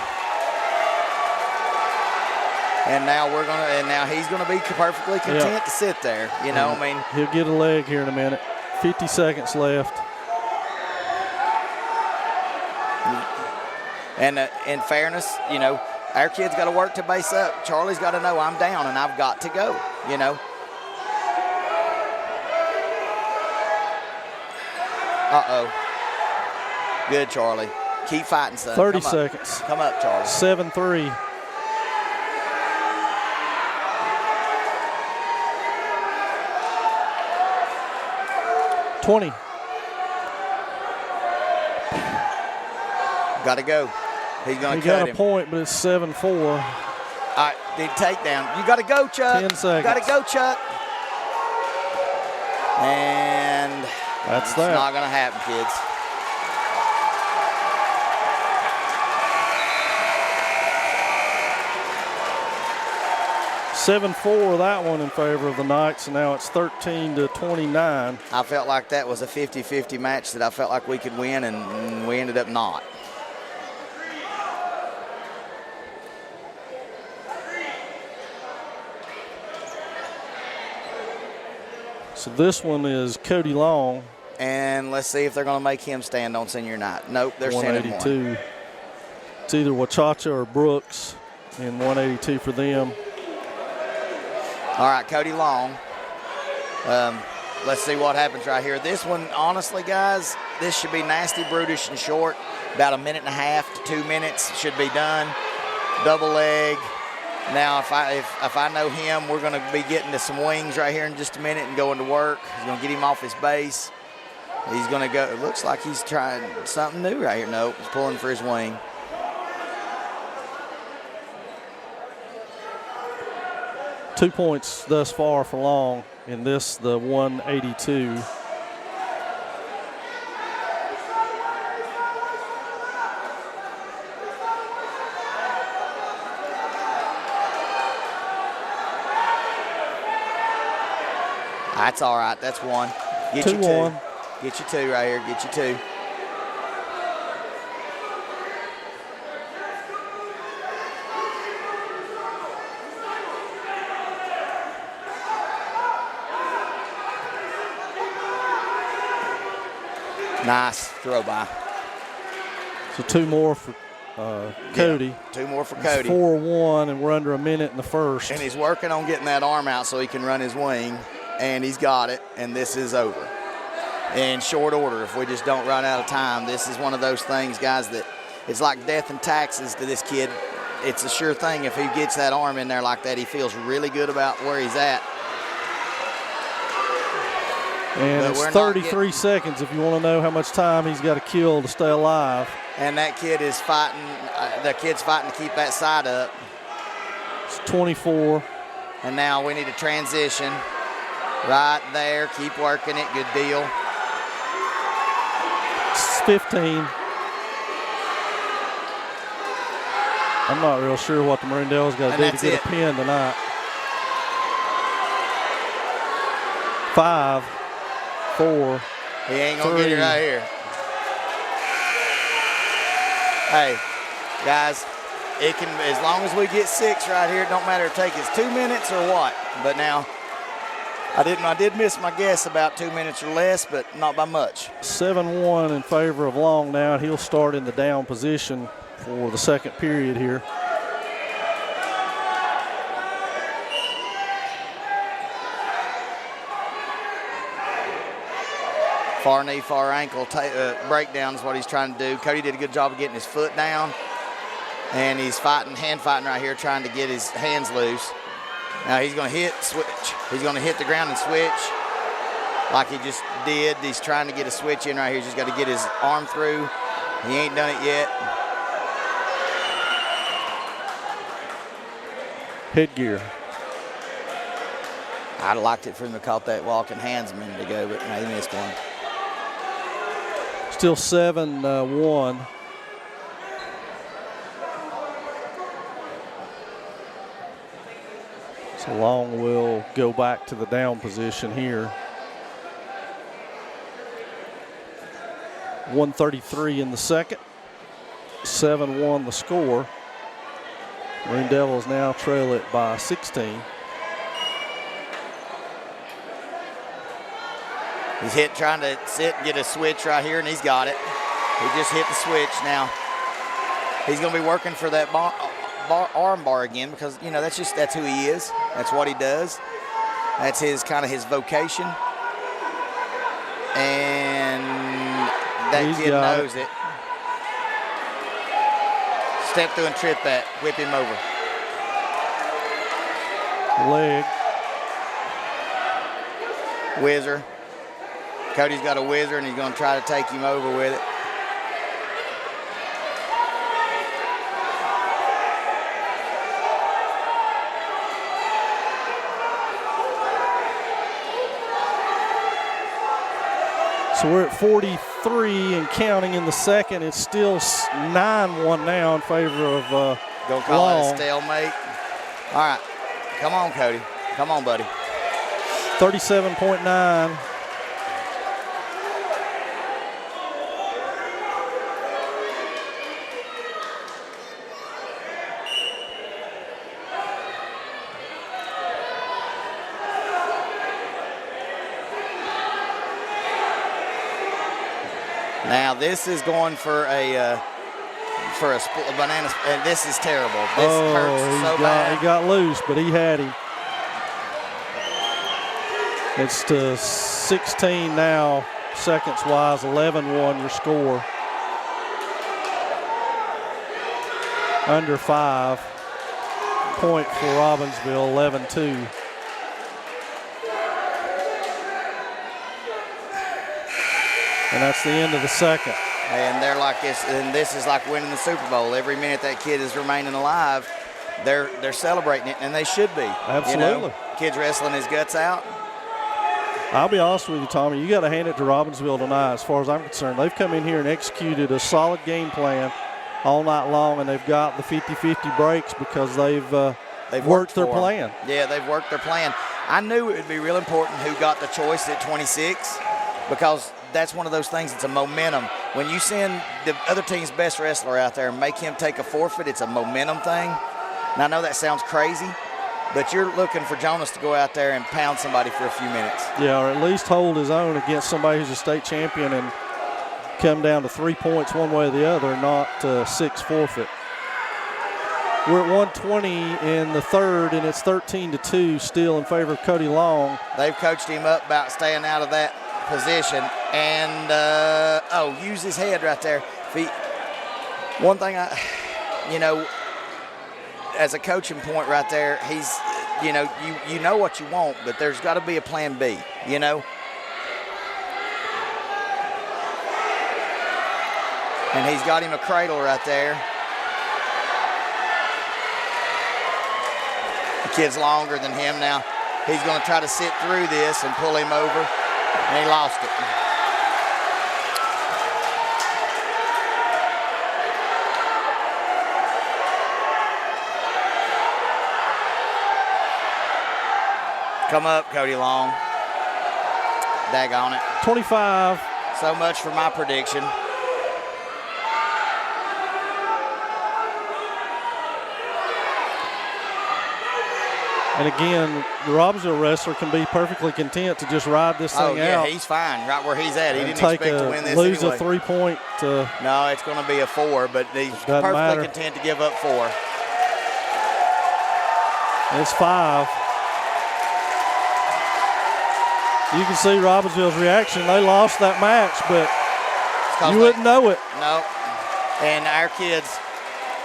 And now he's gonna be perfectly content to sit there. You know, I mean, he'll get a leg here in a minute. 50 seconds left. And in fairness, you know, our kids got to work to base up. Charlie's got to know I'm down and I've got to go. You know. Good, Charlie. Keep fighting, son. 30 seconds. Come up, Charlie. 7-3. Got to go. He's going to cut him. He got a point, but it's 7-4. All right, big takedown. You got to go, Chuck. 10 seconds. You got to go, Chuck. And that's it's that. not going to happen, kids. (7-4) that one in favor of the Knights, and now it's 13-29. I felt like that was a 50-50 match that I felt like we could win, and we ended up not. So this one is Cody Long. And let's see if they're going to make him stand on senior night. Nope, they're sending 182. It's either Wachacha or Brooks in 182 for them. All right, Cody Long. Let's see what happens right here. This one, honestly, guys, this should be nasty, brutish, and short. About 1.5 to 2 minutes should be done. Double leg. Now, if I know him, we're going to be getting to some wings right here in just a minute and going to work. He's going to get him off his base. He's going to go. It looks like he's trying something new right here. Nope, he's pulling for his wing. Two points thus far for Long in this, the 182. That's all right. That's one. Get you 2. Get you 2 right here. Get you 2. Nice throw by. So 2 more for Cody. Yeah, 2 more for Cody. 4-1, and we're under a minute in the first. And he's working on getting that arm out so he can run his wing, and he's got it, and this is over. In short order, if we just don't run out of time, this is one of those things, guys, that it's like death and taxes to this kid. It's a sure thing if he gets that arm in there like that. He feels really good about where he's at. And But it's we're 33 seconds if you want to know how much time he's got to kill to stay alive. And that kid is fighting, the kid's fighting to keep that side up. It's 24. And now we need a transition. Right there, keep working it, good deal. It's 15. I'm not real sure what the Marindale's got to do to get a pin tonight. 5, 4. He ain't gonna get it right here. Hey, guys, it can, as long as we get 6 right here, it don't matter if it takes us 2 minutes or what. But now, I did miss my guess about 2 minutes or less, but not by much. 7-1 in favor of Long now, and he'll start in the down position for the second period here. Far knee, far ankle breakdown is what he's trying to do. Cody did a good job of getting his foot down, and he's hand fighting right here, trying to get his hands loose. Now he's going to hit, switch. He's going to hit the ground and switch like he just did. He's trying to get a switch in right here. He's just got to get his arm through. He ain't done it yet. Headgear. I'd have liked it for him to caught that walking hands a minute ago, but no, he missed one. Still 7-1. So Long will go back to the down position here. 1:33 in the second. 7-1 the score. Maroon Devils now trail it by 16. He's trying to sit and get a switch right here, and he's got it. He just hit the switch. Now he's going to be working for that arm bar again because, you know, that's who he is. That's what he does. That's his vocation. And that kid knows it. Step through and trip that. Whip him over. Leg. Whizzer. Cody's got a whizzer, and he's going to try to take him over with it. So we're at 43 and counting in the second. It's still 9-1 now in favor of Don't call Long. it a stalemate. All right. Come on, Cody. Come on, buddy. 37.9. Now this is going for a banana. And this is terrible. This hurts so bad. He got loose, but he had him. It's to 16 now, seconds-wise, 11-1 your score. Under 5. Point for Robbinsville, 11-2. And that's the end of the second. And they're like this, and this is like winning the Super Bowl. Every minute that kid is remaining alive, they're celebrating it, and they should be. Absolutely. You know, kid's wrestling his guts out. I'll be honest with you, Tommy. You got to hand it to Robbinsville tonight as far as I'm concerned. They've come in here and executed a solid game plan all night long, and they've got the 50-50 breaks because they've worked their plan. Yeah, they've worked their plan. I knew it would be real important who got the choice at 26 because that's one of those things. It's a momentum. When you send the other team's best wrestler out there and make him take a forfeit, it's a momentum thing. And I know that sounds crazy, but you're looking for Jonas to go out there and pound somebody for a few minutes. Yeah, or at least hold his own against somebody who's a state champion and come down to 3 points one way or the other, not 6 forfeit. We're at 120 in the third, and it's 13-2 still in favor of Cody Long. They've coached him up about staying out of that position, and use his head right there. One thing as a coaching point right there, he's, you know what you want, but there's got to be a plan B, you know. And he's got him a cradle right there. The kid's longer than him now. He's going to try to sit through this and pull him over. And he lost it. Come up, Cody Long. Daggone it. 25. So much for my prediction. And again, the Robbinsville wrestler can be perfectly content to just ride this thing out. Oh, yeah, he's fine right where he's at. He didn't expect to win this lose anyway. a 3-point. No, it's going to be a 4, but he's perfectly content to give up 4. It's 5. You can see Robbinsville's reaction. They lost that match, but you wouldn't know it. No. And our kids,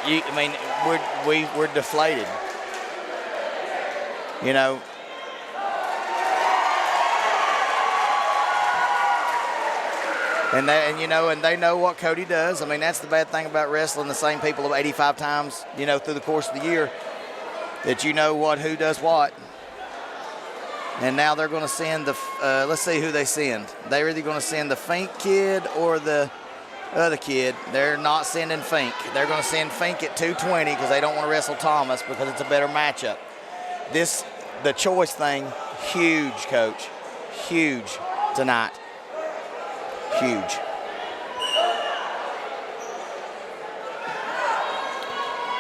we're deflated. You know. And they know what Cody does. I mean, that's the bad thing about wrestling the same people 85 times, through the course of the year, that you know who does what. And now they're going to send let's see who they send. They're either going to send the Fink kid or the other kid. They're not sending Fink. They're going to send Fink at 220 because they don't want to wrestle Thomas because it's a better matchup. The choice thing, huge, Coach. Huge tonight. Huge.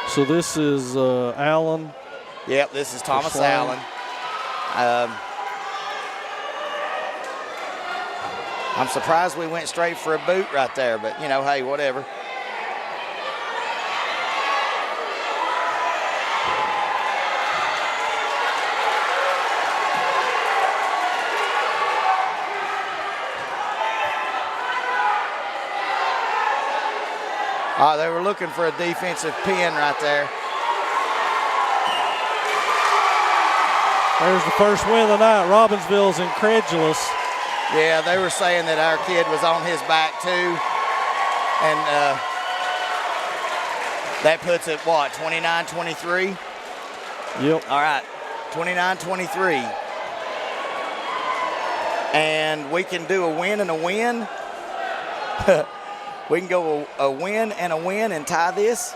So this is Allen. Yep, this is Thomas Swain. Allen. I'm surprised we went straight for a boot right there, but, you know, hey, whatever. They were looking for a defensive pin right there. There's the first win of the night. Robbinsville's incredulous. Yeah, they were saying that our kid was on his back too. And that puts it, what, 29-23? Yep. All right, 29-23. And we can do a win and a win. We can go a win and tie this.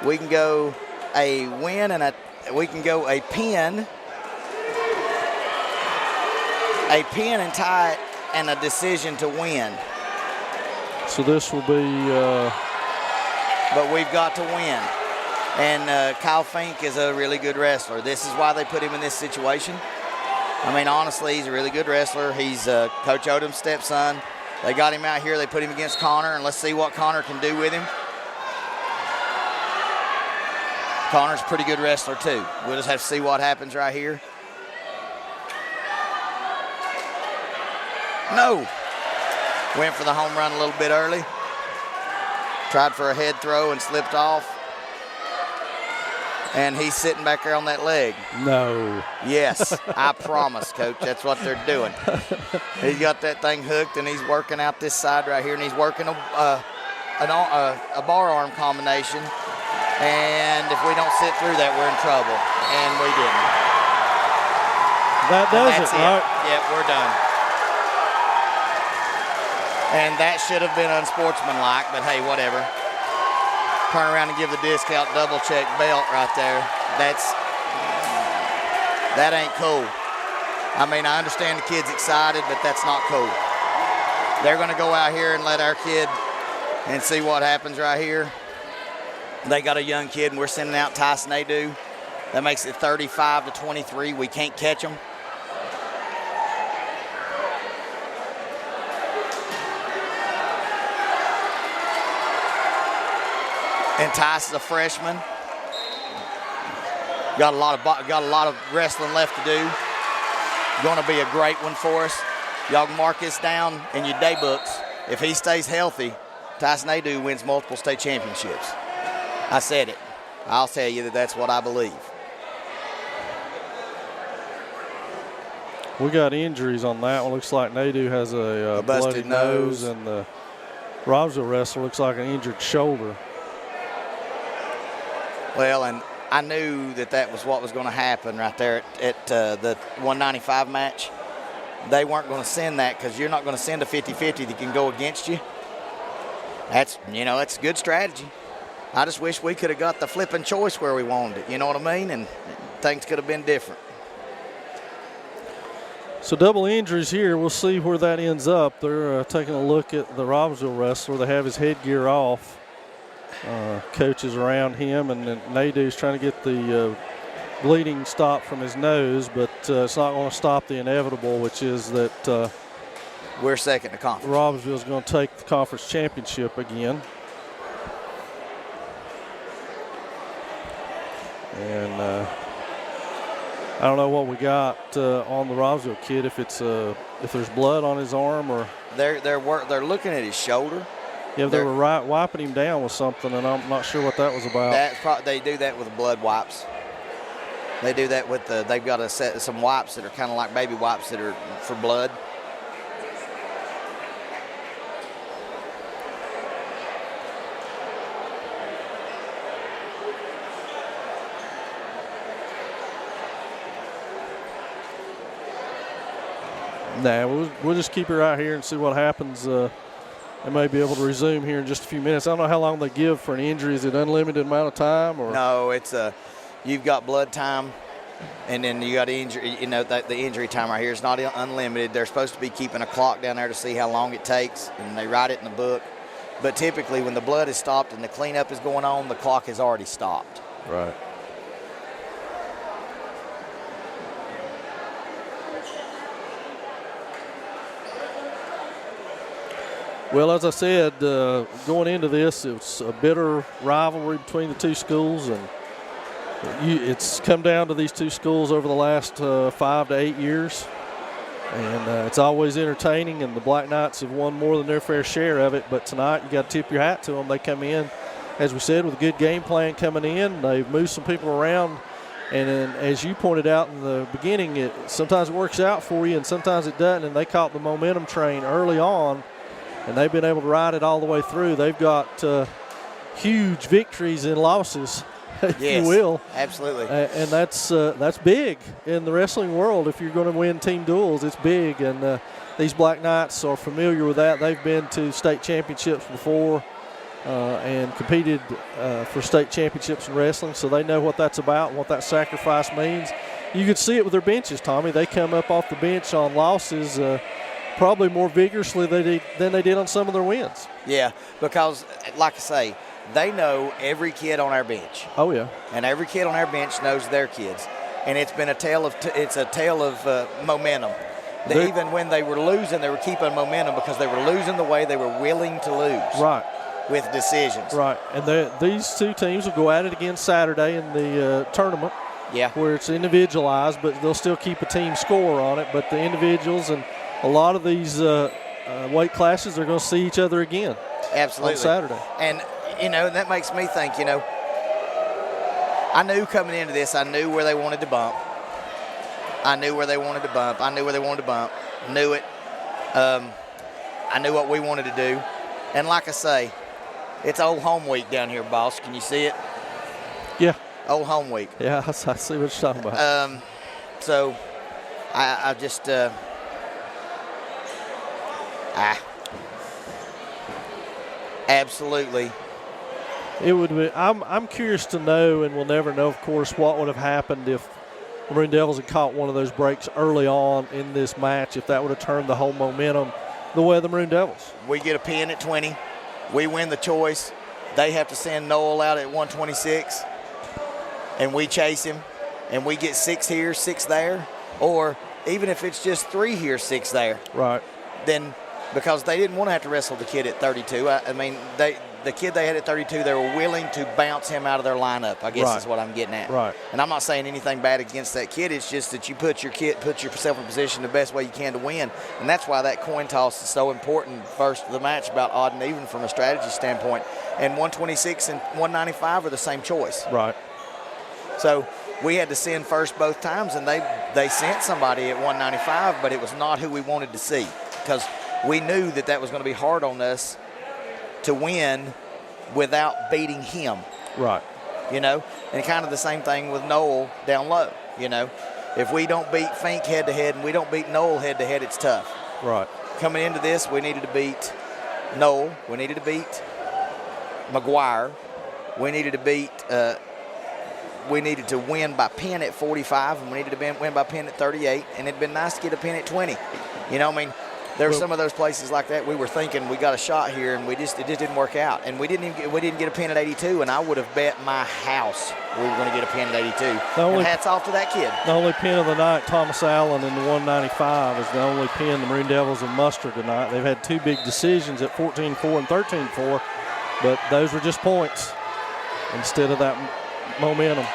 We can go a win and we can go a pin and tie it, and a decision to win. So this will be. But we've got to win. And Kyle Fink is a really good wrestler. This is why they put him in this situation. I mean, honestly, he's a really good wrestler. He's Coach Odom's stepson. They got him out here. They put him against Connor, and let's see what Connor can do with him. Connor's a pretty good wrestler, too. We'll just have to see what happens right here. No. Went for the home run a little bit early. Tried for a head throw and slipped off. And he's sitting back there on that leg. No. Yes, I promise, Coach. That's what they're doing. He's got that thing hooked, and he's working out this side right here, and he's working a bar arm combination. And if we don't sit through that, we're in trouble. And we didn't. That does it, right? Yep, we're done. And that should have been unsportsmanlike, but hey, whatever. Turn around and give the discount double check belt right there. That ain't cool. I mean, I understand the kid's excited, but that's not cool. They're going to go out here and let our kid and see what happens right here. They got a young kid, and we're sending out Tyson Adu. That makes it 35-23. We can't catch them. And Tice is a freshman. Got a lot of wrestling left to do. Going to be a great one for us. Y'all can mark this down in your day books. If he stays healthy, Tyson Adu wins multiple state championships. I said it. I'll tell you that that's what I believe. We got injuries on that one. Looks like Nadu has a busted bloody nose, and the Robbinsville wrestler looks like an injured shoulder. Well, and I knew that was what was going to happen right there at the 195 match. They weren't going to send that because you're not going to send a 50-50 that can go against you. That's a good strategy. I just wish we could have got the flipping choice where we wanted it. You know what I mean? And things could have been different. So double injuries here. We'll see where that ends up. They're taking a look at the Robbinsville wrestler. They have his headgear off. Coach is around him, and then Nadu's trying to get the bleeding stopped from his nose, but it's not going to stop the inevitable, which is that we're second to conference. Robbinsville is going to take the conference championship again. And I don't know what we got on the Robbinsville kid, if there's blood on his arm or they're looking at his shoulder. Yeah, they were wiping him down with something, and I'm not sure what that was about. They do that with blood wipes. They do that with they've got a set some wipes that are kind of like baby wipes that are for blood. Nah, we'll just keep it right here and see what happens. They may be able to resume here in just a few minutes. I don't know how long they give for an injury. Is it unlimited amount of time? Or? No, it's you've got blood time, and then you got injury. You know, the injury time right here is not unlimited. They're supposed to be keeping a clock down there to see how long it takes, and they write it in the book. But typically when the blood is stopped and the cleanup is going on, the clock has already stopped. Right. Well, as I said, going into this, it's a bitter rivalry between the two schools, and it's come down to these two schools over the last 5 to 8 years, and it's always entertaining, and the Black Knights have won more than their fair share of it. But tonight, you got to tip your hat to them. They come in, as we said, with a good game plan coming in. They've moved some people around, and then, as you pointed out in the beginning, sometimes it works out for you, and sometimes it doesn't, and they caught the momentum train early on, and they've been able to ride it all the way through. They've got huge victories and losses, if you will. Absolutely. And that's big in the wrestling world. If you're going to win team duels, it's big. And these Black Knights are familiar with that. They've been to state championships before and competed for state championships in wrestling, so they know what that's about and what that sacrifice means. You could see it with their benches, Tommy. They come up off the bench on losses probably more vigorously than they did on some of their wins. Yeah, because, like I say, they know every kid on our bench. Oh, yeah. And every kid on our bench knows their kids. And it's been a tale of momentum. Even when they were losing, they were keeping momentum because they were losing the way they were willing to lose. Right. With decisions. Right. And these two teams will go at it again Saturday in the tournament. Yeah. Where it's individualized, but they'll still keep a team score on it. But the individuals and a lot of these weight classes are going to see each other again. Absolutely. On Saturday. And, that makes me think, I knew coming into this, I knew where they wanted to bump. I knew where they wanted to bump. Knew it. I knew what we wanted to do. And like I say, it's old home week down here, boss. Can you see it? Yeah. Old home week. Yeah, I see what you're talking about. So I just absolutely. It would be. I'm curious to know, and we'll never know, of course, what would have happened if the Maroon Devils had caught one of those breaks early on in this match, if that would have turned the whole momentum the way of the Maroon Devils. We get a pin at 20. We win the choice. They have to send Noel out at 126, and we chase him, and we get 6 here, 6 there, or even if it's just 3 here, 6 there. Right. Then, because they didn't want to have to wrestle the kid at 32. The kid they had at 32, they were willing to bounce him out of their lineup, I guess is what I'm getting at. Right. And I'm not saying anything bad against that kid. It's just that you put yourself in position the best way you can to win. And that's why that coin toss is so important first of the match, about odd and even from a strategy standpoint. And 126 and 195 are the same choice. Right. So we had to send first both times, and they sent somebody at 195, but it was not who we wanted to see, because we knew that was going to be hard on us to win without beating him. Right. And kind of the same thing with Noel down low. If we don't beat Fink head-to-head and we don't beat Noel head-to-head, it's tough. Right. Coming into this, we needed to beat Noel. We needed to beat McGuire. We needed to win by pin at 45, and we needed to win by pin at 38, and it'd been nice to get a pin at 20. There were some of those places like that we were thinking we got a shot here, and it just didn't work out. And we didn't get a pin at 82, and I would have bet my house we were going to get a pin at 82. And hats off to that kid. The only pin of the night, Thomas Allen in the 195, is the only pin the Maroon Devils have mustered tonight. They've had 2 big decisions at 14-4 and 13-4, but those were just points instead of that momentum.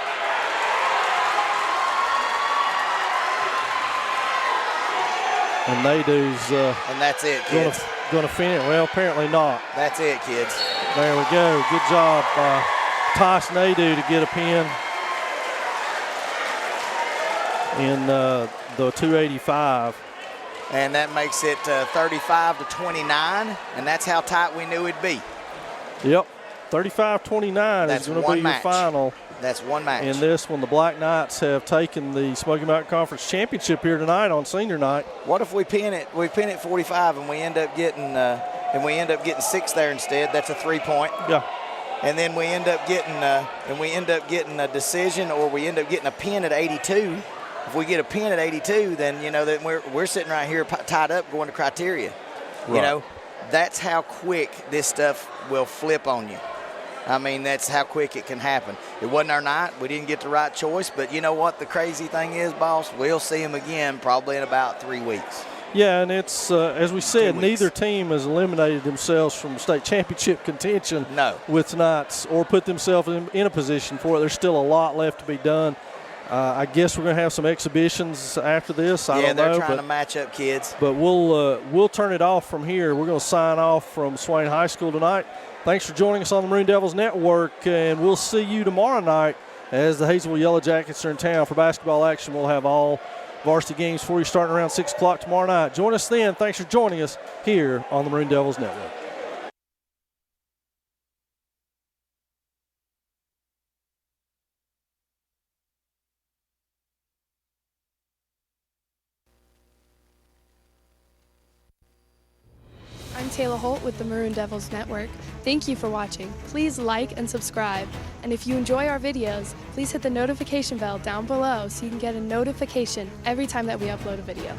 And Nadu's and that's it, kids. Going to finish. Well, apparently not. That's it, kids. There we go. Good job, Tosh Nadu, to get a pin in the 285. And that makes it 35-29, and that's how tight we knew it'd be. Yep, 35-29 is going to be your final. That's one match. In this one, the Black Knights have taken the Smoky Mountain Conference Championship here tonight on senior night. What if we pin it? We pin it 45, and we end up getting 6 there instead. That's a 3-point. Yeah. And then we end up getting a decision, or we end up getting a pin at 82. If we get a pin at 82, then that we're sitting right here tied up going to criteria. Right. That's how quick this stuff will flip on you. I mean, that's how quick it can happen. It wasn't our night. We didn't get the right choice. But you know what the crazy thing is, boss? We'll see them again probably in about 3 weeks. Yeah, and it's, as we said, neither team has eliminated themselves from state championship contention with tonight's or put themselves in a position for it. There's still a lot left to be done. I guess we're going to have some exhibitions after this. I don't know. Yeah, they're trying to match up kids. But we'll turn it off from here. We're going to sign off from Swain High School tonight. Thanks for joining us on the Maroon Devils Network, and we'll see you tomorrow night as the Hazelville Yellow Jackets are in town for basketball action. We'll have all varsity games for you starting around 6 o'clock tomorrow night. Join us then. Thanks for joining us here on the Maroon Devils Network. I'm Taylor Holt with the Maroon Devils Network. Thank you for watching. Please like and subscribe. And if you enjoy our videos, please hit the notification bell down below so you can get a notification every time that we upload a video.